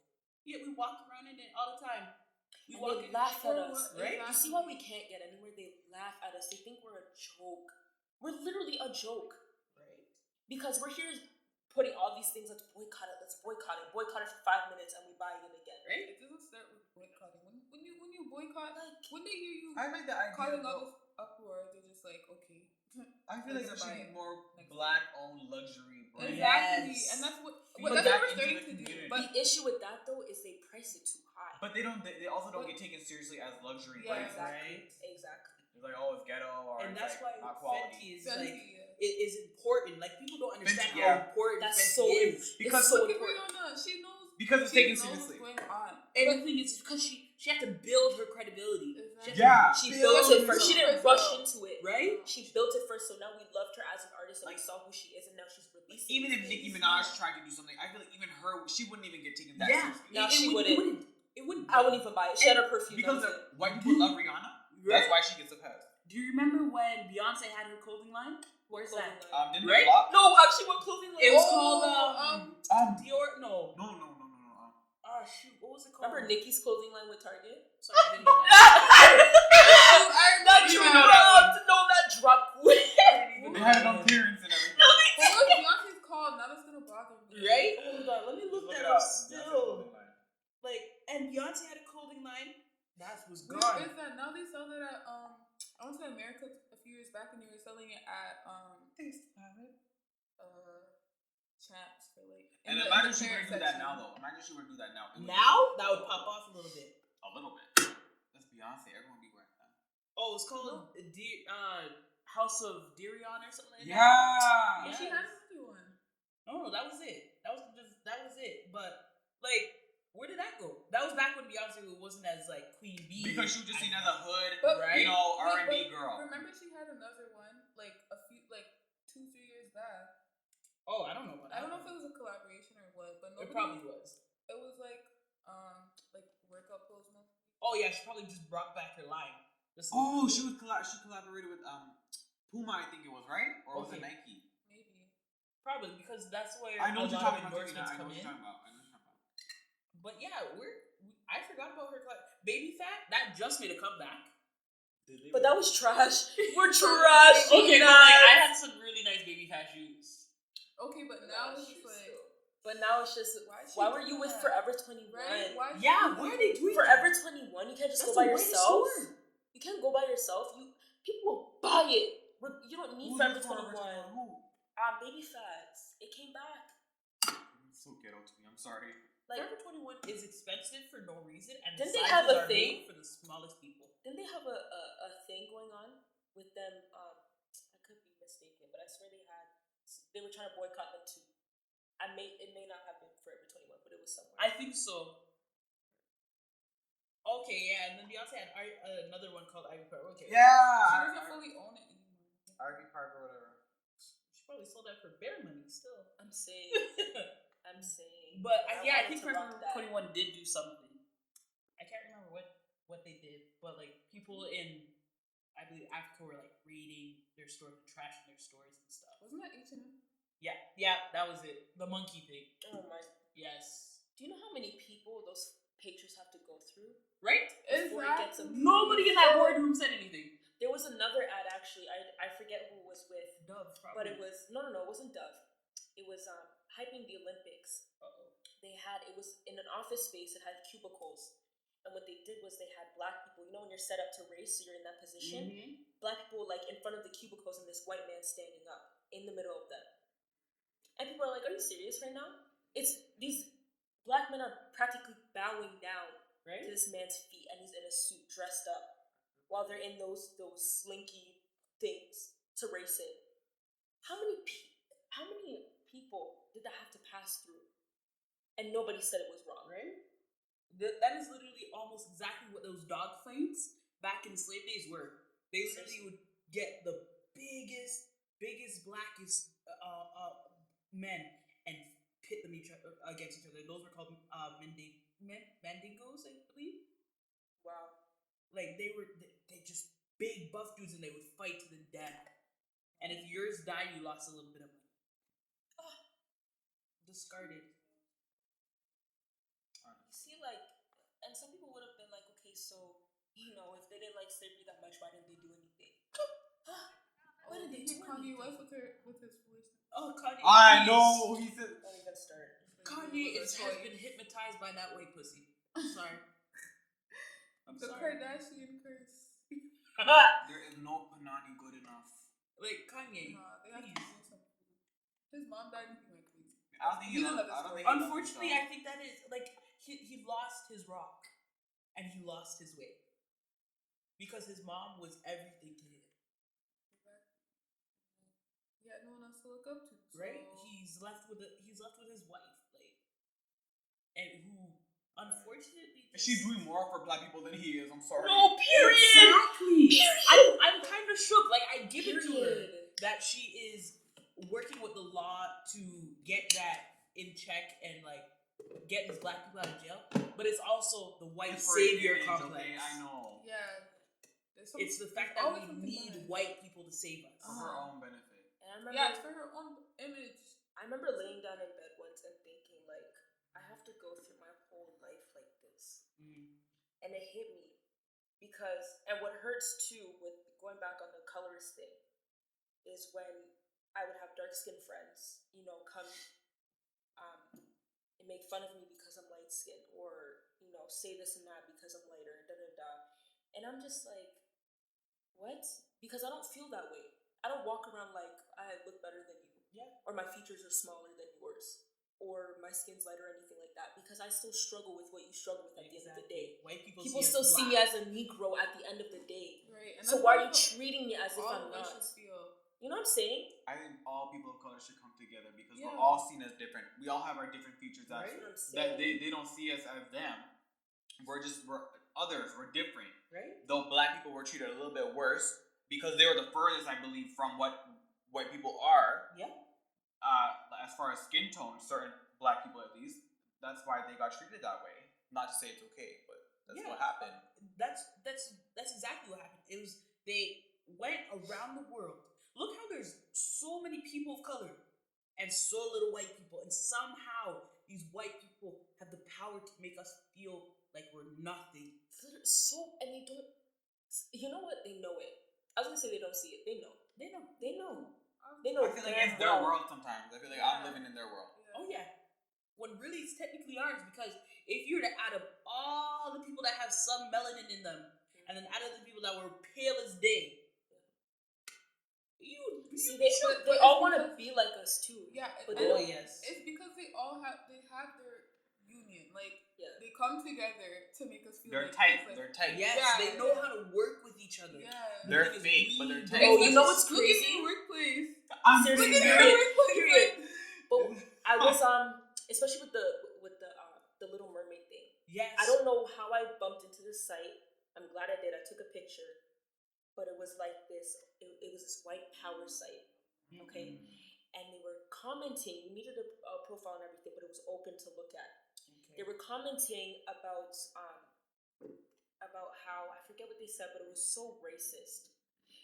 Yet we walk around in it all the time. We And walk they in laugh For at what? us. right? You see why we can't get anywhere? They laugh at us. They think we're a joke. We're literally a joke. Right. Because we're here putting all these things, let's boycott it for 5 minutes, and we buy it again. Right? It doesn't start with boycotting. When you boycott, Like, when they hear you I like the idea. causing all Though, this uproar, they're just like, okay. I feel like there Buy should be it more next black-owned luxury brands. Exactly, Yes. and that's what Feed that's that what we're into starting the to do. community. But the issue with that though is they price it too high. But they don't. They also don't But- get taken seriously as luxury Yeah, brands. Right. Exactly. It's like, oh, it's ghetto, or And it's that's like why not quality. Fenty is Fenty, like yeah. it is important. Like people don't understand Fenty, how yeah. important That's Fenty so is. Because it's so look at important. Rihanna. She knows Because it's she taken knows seriously. what's going on. And But the thing is, because she had to build her credibility. Exactly. Yeah. She Build built it first. herself. She didn't rush into it. Right? She built it first, so now we loved her as an artist and we Like- saw who she is, and now she's releasing. Even if things. Nicki Minaj tried to do something, I feel like even her, she wouldn't even get taken that Yeah. seriously. No, she wouldn't. It wouldn't. I wouldn't even buy it. She had And her perfume. Because that was of white people love Rihanna. That's why she gets a pass. Do you remember when Beyonce had her clothing line? Where's Clothing that? line. Didn't Right? it flop? No, actually, what clothing line? It was Oh, called Dior. No. No. Oh shoot, what was it called? Remember Nicki's clothing line with Target? Sorry, I didn't know that. I That remember you know know that that drop quick. I didn't even They know had it that. on clearance and everything. What was Beyonce's called? Now that's gonna bother me. Right? Hold on, let me look Look that it up. up. Still, like, and Beyonce had a clothing line. That was Where gone. is that? Now they sell it at I went to America a few years back and they were selling it at Champs for like. And in the imagine she clearance were to do that section. now, though. Imagine she were to do that now. It would be Now that would pop off a little bit. a little bit. That's Beyonce. Everyone be wearing that. Oh, it's called House of Dirion or something like that. Yeah. But she Yes. had another one. No, that was it. That was it. But like, where did that go? That was back when Beyonce wasn't as like Queen Bee. Because she was just seen as a hood, But Right? you know, wait, R&B but girl. Remember she had another one like a few 2-3 years back. Oh, I don't know about that. I don't know if it was a collaboration or what, but It nobody, probably was. It was like workout clothes. Oh yeah, she probably just brought back her line. Just Oh, she collaborated with Puma, I think it was, right? Or was it Okay. Nike? Maybe. probably because that's where I know a what you're lot of talking about. endorsements I know come what you're in. talking about. But yeah, I forgot about her. Baby Fat that just made a comeback. But that was trash. We're trash. Okay, but like I had some really nice Baby Fat shoes. Okay, but now it's just like But now it's just, Why is she why were doing you with that? Forever 21? Right? Why is she Yeah, doing why that? are they doing Forever that? 21, you can't just That's go by the whitest yourself. store. You can't go by yourself. People will buy it. You don't need Who's Forever this 21. Who? Baby Fats. It came back. It's so ghetto to me. I'm sorry. Like, Forever 21 is expensive for no reason, and Didn't the they sizes have a are thing? made for the smallest people. didn't they have a thing going on with them? I could be mistaken, but I swear they were trying to boycott them too. It may not have been Forever 21, but it was somewhere. I think so. Okay, yeah, and then Beyonce had another one called Ivy Park. Okay. She Yeah. doesn't fully own it anymore. Ivy Park or whatever. She probably sold that for bare money still. I'm saying. But I I wanted think to Forever rock that. 21 did do something. I can't remember what they did, but like people in, I believe Africa were like raiding their stores and trashing their stores and stuff. Wasn't that H&M? Yeah, that was it. The monkey thing. Oh my. Yes. Do you know how many people those pictures have to go through? Right? Before it gets Exactly. Nobody in that boardroom said anything. There was another ad actually. I forget who it was with, Dove, probably. but it was no, it wasn't Dove. It was hyping the Olympics. It was in an office space. It had cubicles, and what they did was they had black people. You know when you're set up to race, so you're in that position. Mm-hmm. Black people like in front of the cubicles, and this white man standing up in the middle of them. And people are like, "Are you serious right now?" It's these black men are practically bowing down Right? to this man's feet, and he's in a suit, dressed up, while they're in those slinky things to race in. How many people did that have to pass through? And nobody said it was wrong. Right? That is literally almost exactly what those dog fights back in slave days were. They literally would get the biggest, blackest men and pit them against each other. Those were called mandingos, I believe. Wow. Like they just big buff dudes, and they would fight to the death. And if yours died, you lost a little bit of money. Discarded. You see, like, and some people would have been like, okay, so if they didn't like slavery that much, why didn't they do anything? Why didn't they do Kanye anything? West with his voice. Oh, Kanye. I please. know. He said. Don't even start. Kanye has been hypnotized by that white pussy. I'm sorry. The Kardashian curse. There is no Panani good enough. Like Kanye. Nah, they have to do something. His mom died and he went crazy. I don't think he loves. Unfortunately, I think that is like he lost his rock, and he lost his way, because his mom was everything to him. He had no one else to look up to. So. Right? He's left with his wife, like, and who unfortunately She's doing more for black people than he is. I'm sorry. No, period. Exactly. I'm kind of shook. Like I give it to her that she is working with the law to get that in check and like get these black people out of jail. But it's also the white savior complex. Okay, I know. Yeah. It's the fact that we need white people to save us for her own benefit. And I remember, yeah, it's for her own image. I remember laying down in bed once and thinking, like, I have to go through my whole life like this. And it hit me because, and what hurts too with going back on the colorist thing is when I would have dark skinned friends, come and make fun of me because I'm light skinned, or say this and that because I'm lighter, and I'm just like, what? Because I don't feel that way. I don't walk around like I look better than you, or my features are smaller than yours, or my skin's lighter or anything like that, because I still struggle with what you struggle with at the end of the day. White people still see me as a Negro at the end of the day. Right. And so why are you treating me as if I'm not? Feel. You know what I'm saying? I think all people of color should come together because Yeah. we're all seen as different. We all have our different features that they don't see us as them. We're others. We're different. Right. Though black people were treated a little bit worse because they were the furthest, I believe, from what white people are. Yeah. As far as skin tone, certain black people at least, that's why they got treated that way. Not to say it's okay, but that's what happened. That's exactly what happened. It was they went around the world. Look how there's so many people of color and so little white people, and somehow these white people have the power to make us feel like we're nothing. And they don't. You know what? They know it. I was gonna say they don't see it. They know. They know. I feel like it's their world sometimes. I feel like I'm living in their world. Oh yeah. perfectly ours, because if you were to add up all the people that have some melanin in them, and then add up the people that were pale as day, See, be they shocked. all want to be like us too. Yeah, but Oh yes. it's because they have their union. Like Yeah. they come together to make us feel They're like tight. it's like, They're tight. Yes, Yeah, they know how to work with each other. Yeah. They're Like, it's fake, but they're really tight. Oh, you know what's Look at crazy? your workplace. I'm Seriously, Look at your period. workplace. Period. Like, But I was especially with the Little Mermaid thing. Yes. I don't know how I bumped into this site. I'm glad I did. I took a picture, but it was like this. It was this white power site. Okay, and they were commenting. You needed a profile and everything, but it was open to look at. Okay. They were commenting about how, I forget what they said, but it was so racist.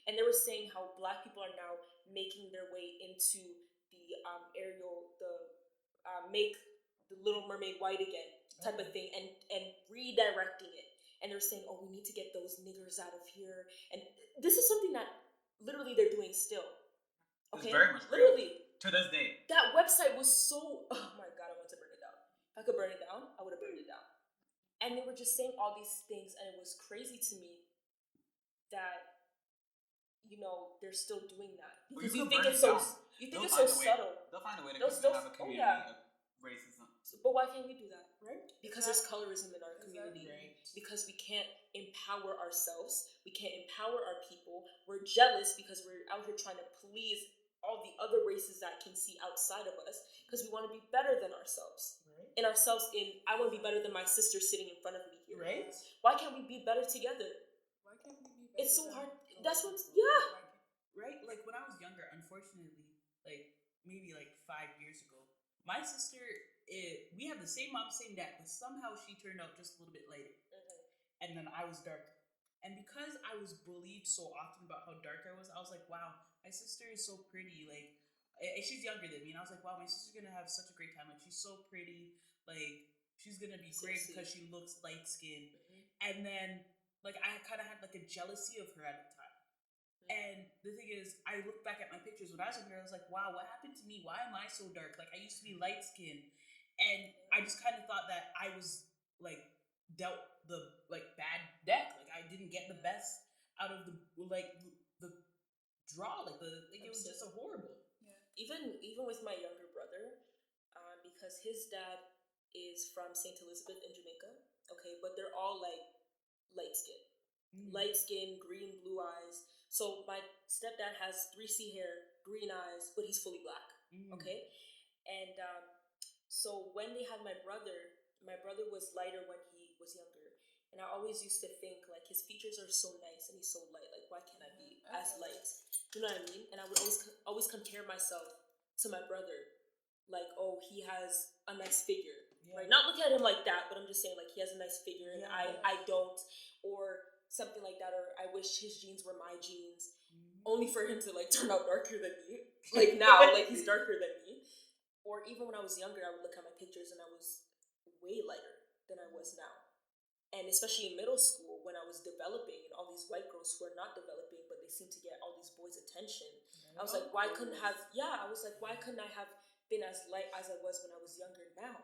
And they were saying how Black people are now making their way into the make the Little Mermaid white again type of thing, and redirecting it. And they're saying, oh, we need to get those niggers out of here. And this is something that literally they're doing still. Okay, It's very much literally to this day. that website was so. Oh my god, I want to burn it down. If I could burn it down, I would have burned it down. And they were just saying all these things, and it was crazy to me that they're still doing that Well, because you you can think burn it's it so down. you think They'll it's so find a way. subtle. They'll find a way to They'll have a still- community yeah. of racism. But why can't we do that, right? Because there's colorism in our community. Right. Because we can't empower ourselves. We can't empower our people. We're jealous because we're out here trying to please all the other races that can see outside of us because we want to be better than ourselves. Right. And ourselves I want to be better than my sister sitting in front of me here. Right. Why can't we be better together? why can't we be better? It's so than hard. other That's people? what's yeah. Why can't- Right? Like when I was younger, unfortunately, like maybe like 5 years ago, my sister, we have the same mom, same dad, but somehow she turned out just a little bit lighter. And then I was darker. And because I was bullied so often about how dark I was like, wow, my sister is so pretty. Like, and she's younger than me. And I was like, wow, my sister's going to have such a great time. Like, she's so pretty. Like, she's going to be great because she looks light-skinned. And then, like, I kind of had, like, a jealousy of her at the time. And the thing is, I look back at my pictures when I was younger, I was like, wow, what happened to me? Why am I so dark? Like, I used to be light-skinned. And I just kind of thought that I was, like, dealt the, like, bad deck. Like, I didn't get the best out of the draw. Like, it was just so horrible. Yeah. Even with my younger brother, because his dad is from St. Elizabeth in Jamaica, okay, but they're all like light skin, green, blue eyes. So my stepdad has 3C hair, green eyes, but he's fully black, okay. And so when they had my brother was lighter when he was younger, and I always used to think like his features are so nice and he's so light. Like why can't I be as light? You know what I mean? And I would always compare myself to my brother. Like, oh, he has a nice figure, right? Not looking at him like that, but I'm just saying like he has a nice figure and I don't, or something like that, or I wish his jeans were my jeans, only for him to like turn out darker than me. Like now, like he's darker than me. Or even when I was younger, I would look at my pictures and I was way lighter than I was now. And especially in middle school, when I was developing, and all these white girls who are not developing, but they seem to get all these boys' attention. I was like, why couldn't I have been as light as I was when I was younger now?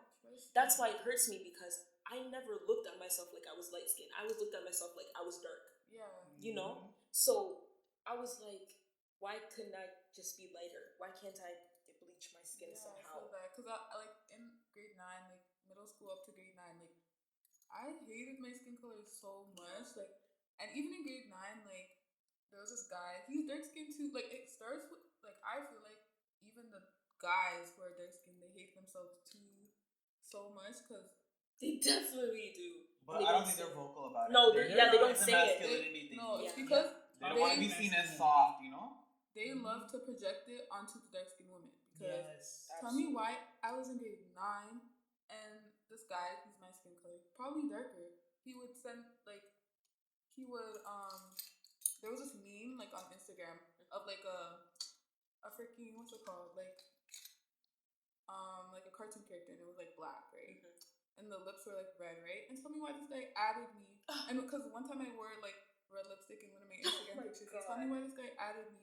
That's why it hurts me, because I never looked at myself like I was light skinned. I always looked at myself like I was dark. Yeah. You know? So I was like, why couldn't I just be lighter? Why can't I bleach my skin somehow? I feel that. Because I like in grade 9, like middle school up to grade 9, like I hated my skin color so much. Like, and even in grade 9, like there was this guy, he's dark skinned too. Like it starts with like I feel like even the guys who are dark skinned, they hate themselves too so much because they definitely do. But I don't think they're vocal about it. No, they don't say it. No, it's Yeah. because they don't want to be seen as soft, you know? they love to project it onto the dark skinned women. Because Yes. tell me why I was in grade 9 and this guy, he's my skin color, probably darker. He would send there was this meme like on Instagram of like a freaking, what's it called? Like a cartoon character, and it was like black, right? And the lips were like red, right? And tell me why this guy added me. And because one time I wore like red lipstick in one of my Instagram pictures. Tell me why this guy added me.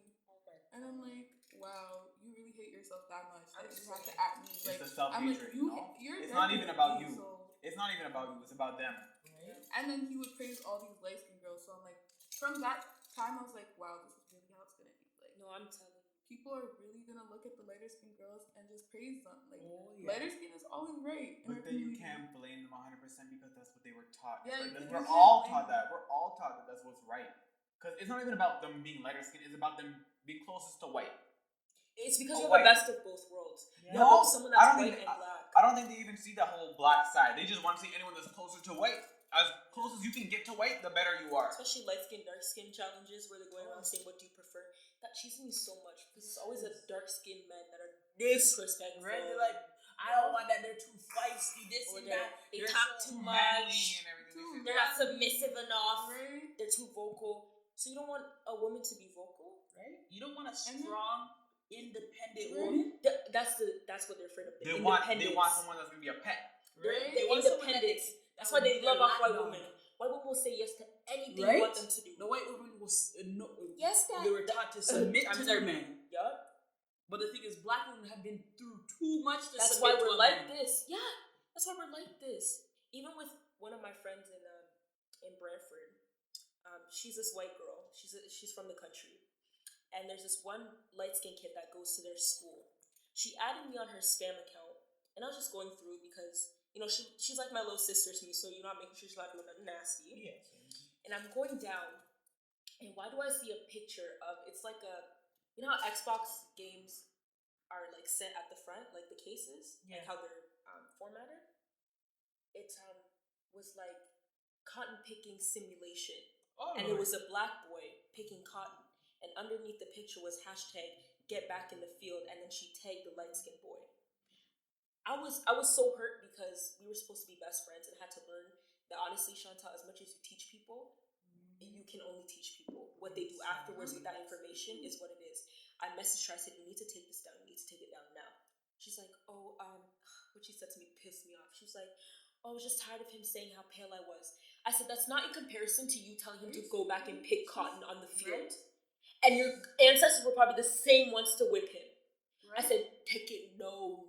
And I'm like, wow, you really hate yourself that much that you have to add me. Like, It's a self-hatred, I'm like, you know? You're It's not even about you. It's not even about you. It's about them. Right? And then he would praise all these light skinned girls. So I'm like, from that time, I was like, wow, this is really how it's gonna be. Like, No, I'm telling you. people are really gonna look at the lighter skinned girls and just praise them. Like, Oh, yeah. lighter skin is always right. In But our then you community. can't blame them 100% because that's what they were taught. Yeah, Like, you we're can't all blame taught them. that. We're all taught that that's what's right. Because it's not even about them being lighter skinned. It's about them being closest to white. It's because Oh, you have wait. the best of both worlds. Yeah. You have someone that's white and black. I don't think they even see the whole black side. They just want to see anyone that's closer to white. As close as you can get to white, the better you are. Especially light skin, dark skin challenges where they're going around saying, what do you prefer? That cheeses me so much because it's always a dark skinned men that are disrespectful. Right? They're like, I don't want that. They're too feisty. This Or and they that. they They're talk so too Manly much. and everything. Too They're not submissive enough. Right? They're too vocal. So you don't want a woman to be vocal? Right? You don't want a And then- strong, independent Right. woman. That's what they're afraid of. They want someone that's gonna be a pet. Right? They want someone that independent. they can- That's that why will they be love their off white lapdog. women. White women will say yes to anything Right? you want them to do. The white woman was Yes, Dad. they were taught to submit I'm to their telling you. men. Yup. But the thing is, black women have been through too much to That's submit why to we're a like man. this. Yeah, that's why we're like this. Even with one of my friends in Brantford, she's this white girl. She's from the country, and there's this one light skinned kid that goes to their school. She added me on her spam account, and I was just going through because she's like my little sister to me. So I'm making sure she's not doing nothing nasty. Yeah. And I'm going down, and why do I see a picture of? It's like how Xbox games are like set at the front, like the cases, like Yeah. how they're formatted. It was like cotton picking simulation, Oh, and it was a black boy picking cotton, and underneath the picture was hashtag get back in the field, and then she tagged the light skinned boy. I was so hurt because we were supposed to be best friends and had to learn that honestly, Chantal, as much as you teach people, you can only teach people. What they do afterwards with that information is what it is. I messaged her, I said, you need to take this down, you need to take it down now. She's like, what she said to me pissed me off. She was like, I was just tired of him saying how pale I was. I said, that's not in comparison to you telling him to go back and pick cotton on the field. And your ancestors were probably the same ones to whip him. I said, take it, no.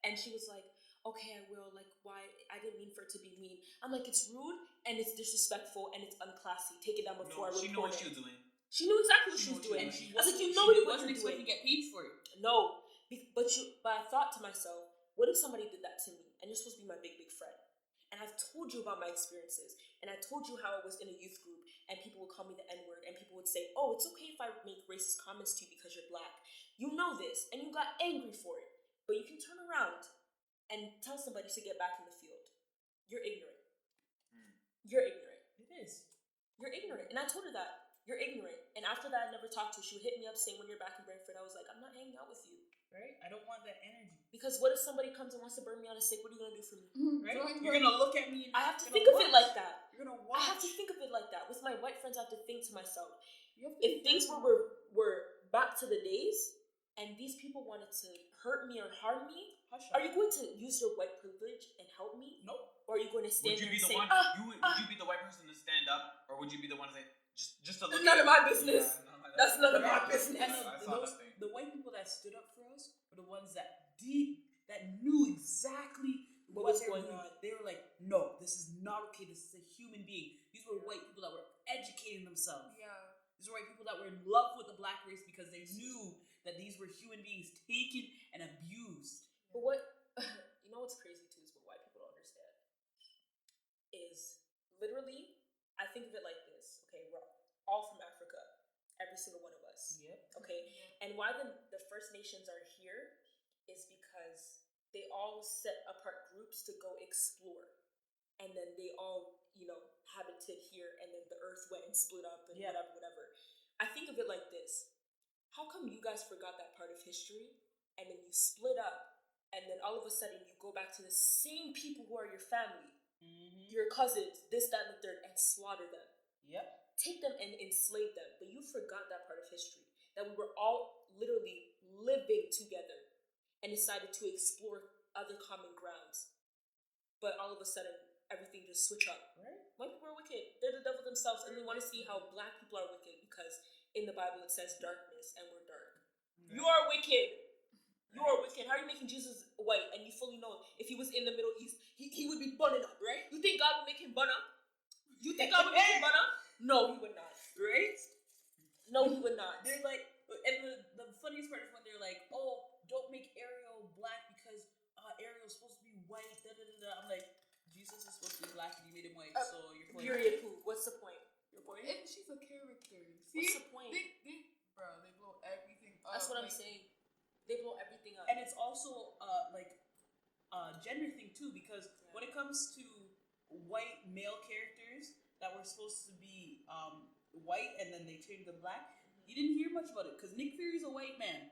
And she was like, okay, I will. Like, why? I didn't mean for it to be mean. I'm like, it's rude and it's disrespectful and it's unclassy. Take it down before I report She knew what it. she was doing. She knew exactly what she was doing. And she I was like, you wasn't- know she what wasn't you're expecting doing. to get paid for it. No, but I thought to myself, what if somebody did that to me? And you're supposed to be my big friend. And I've told you about my experiences. And I told you how I was in a youth group and people would call me the N-word and people would say, oh, it's okay if I make racist comments to you because you're black. You know this and you got angry for it. But you can turn around and tell somebody to get back in the field. You're ignorant. You're ignorant. It is. You're ignorant. And I told her that. You're ignorant. And after that, I never talked to her. She would hit me up saying, when you're back in Brantford, I was like, I'm not hanging out with you. Right? I don't want that energy. Because what if somebody comes and wants to burn me on a stake? What are you going to do for me? Right? You're gonna look at me and I have to you're think gonna of it watch. like that. You're gonna I watch. have to think of it like that. With my white friends, I have to think to myself, You have to if be things careful. were back to the days and these people wanted to hurt me or harm me, Hush are up. you going to use your white privilege and help me? Nope. Or are you going to stand Would you there be and the say, one? Would you be the white person to stand up, or would you be the one to say just to look? None at of my business. Yeah, That's none of Right? my business. And I saw that thing. the white people that stood up for us were the ones that knew exactly What was they were going doing. on. They were like, no, this is not okay. This is a human being. These were white people that were educating themselves. Yeah. These were white people that were in love with the black race because they knew that these were human beings taken and abused. But what, you know what's crazy too is what white people don't understand is literally, I think of it like this, okay, we're all from Africa, every single one of us, Yep. okay? And why the First Nations are here is because they all set apart groups to go explore. And then they all, habited here and then the earth went and split up and whatever. I think of it like this. How come you guys forgot that part of history and then you split up and then all of a sudden you go back to the same people who are your family, your cousins, this, that, and the third, and slaughter them? Yep. Take them and enslave them. But you forgot that part of history, that we were all literally living together and decided to explore other common grounds. But all of a sudden, everything just switch up. Right. White people are wicked. They're the devil themselves, and they want to see how black people are wicked because in the Bible it says darkness, and we're dark. You are wicked. You're wicked. How are you making Jesus white? And you fully know if he was in the Middle East, he would be bunning up, right? You think God would make him bun up? You think God would make him bun up? No, he would not. Right? No, he would not. They're like, and the funniest part is when they're like, oh, don't make Ariel black because Ariel's supposed to be white. Da, da, da, da. I'm like, Jesus is supposed to be black and you made him white, so your point. Period. Poo. What's the point? Your point? And she's a character. See? What's the point? They blow everything up. That's what I'm saying. They blow everything up. And it's also like a gender thing too, because when it comes to white male characters that were supposed to be white and then they turned them black, you didn't hear much about it because Nick Fury's a white man.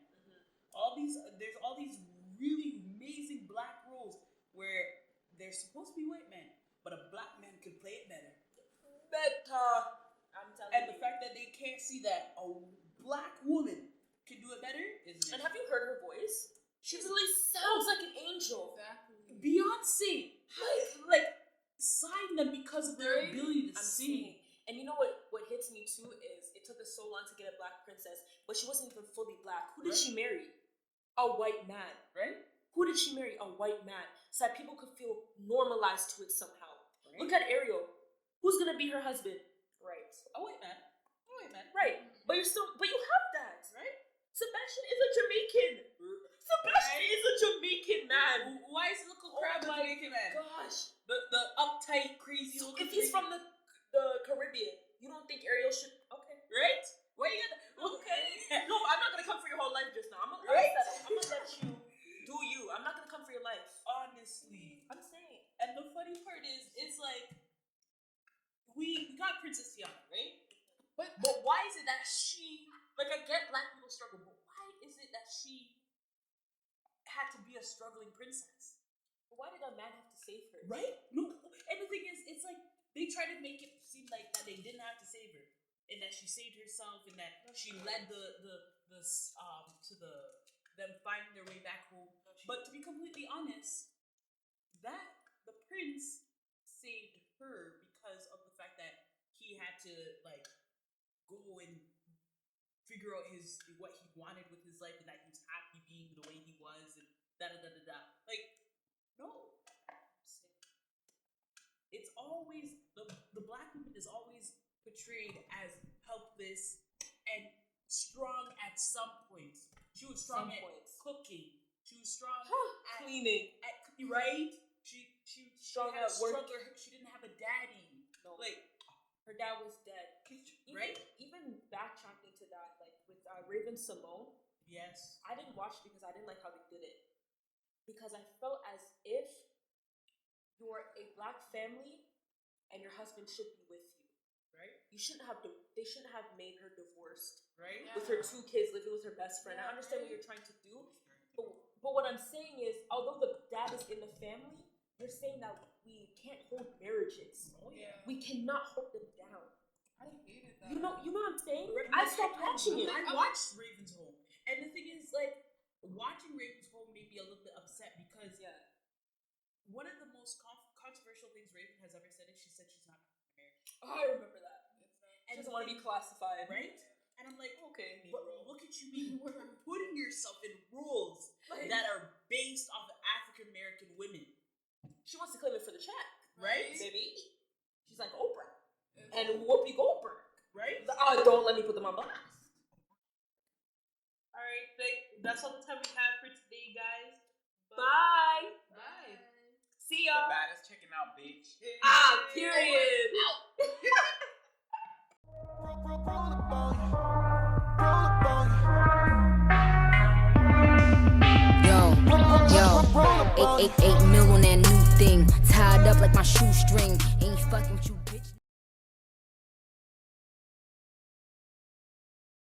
There's all these really amazing black roles where they're supposed to be white men, but a black man could play it better. I'm telling you. And the fact that they can't see that a black woman can do it better is. And have you heard her voice? She really sounds like an angel. Exactly. Beyonce, like sign them because of their ability to I'm sing. saying. And you know what hits me too is it took us so long to get a black princess, but she wasn't even fully black. Who did she marry? A white man. Right? Who did she marry? A white man. So that people could feel normalized to it somehow. Right. Look at Ariel. Who's gonna be her husband? Right. A white man. A white man. Right. But you have that. Right? Sebastian is a Jamaican. Sebastian is a Jamaican man. Why is he looking crab my Jamaican man? Gosh. The uptight, crazy So looking. if he's from the Caribbean, you don't think Ariel should? Okay. right? Why you gonna? Okay. No, I'm not gonna come for your whole life just now. I'm gonna Right? I'm gonna let you do you. I'm not gonna come for your life. Honestly. I'm saying. And the funny part is, it's like we got Princess Tiana, right? But why is it that she, like, I get black people struggle, but why is it that she had to be a struggling princess? But why did a man have to save her? Right? No. And the thing is, it's like they try to make it seem like that they didn't have to save her, and that she saved herself, and that she led them finding their way back home. But to be completely honest, that the prince saved her because of the fact that he had to like go and figure out what he wanted with his life, and that he was happy being the way he was, and da da da da da. Like, no. It's always the black woman is always portrayed as helpless and strong at some points. She was strong at cooking. She was strong at cleaning. Right? She Strong had at a work. struggle. She didn't have a daddy. No. Like, Her dad was dead. right? Even backtracking to that, like with Raven Simone, Yes. I didn't watch it because I didn't like how they did it. Because I felt as if you're a black family and your husband should be with you. Right? They shouldn't have made her divorced Right? with her 2 kids living with her best friend. I understand what you're trying to do, but what I'm saying is, although the dad is in the family, you're saying that we can't hold marriages. Oh yeah. We cannot hold them down. I hated that. You know what I'm saying? I stopped watching it. I watched Raven's Home, and the thing is, like, watching Raven's Home made me a little bit upset because one of the most controversial things Raven has ever said is she said she's not married. Oh, I remember that. And She doesn't want to be classified, right? And I'm like, Okay, but Negro. look at you being putting yourself in roles that are based off of African American women, She wants to claim it for the check, right? baby. She's like Oprah It's- and Whoopi Goldberg. Right? Don't let me put them on blast. All right, that's all the time we have for today, guys. Bye. Bye. See The y'all. baddest chicken out, bitch. Period. Yo, 888 mil on that new thing, tied up like my shoestring. Ain't fucking with you, bitch.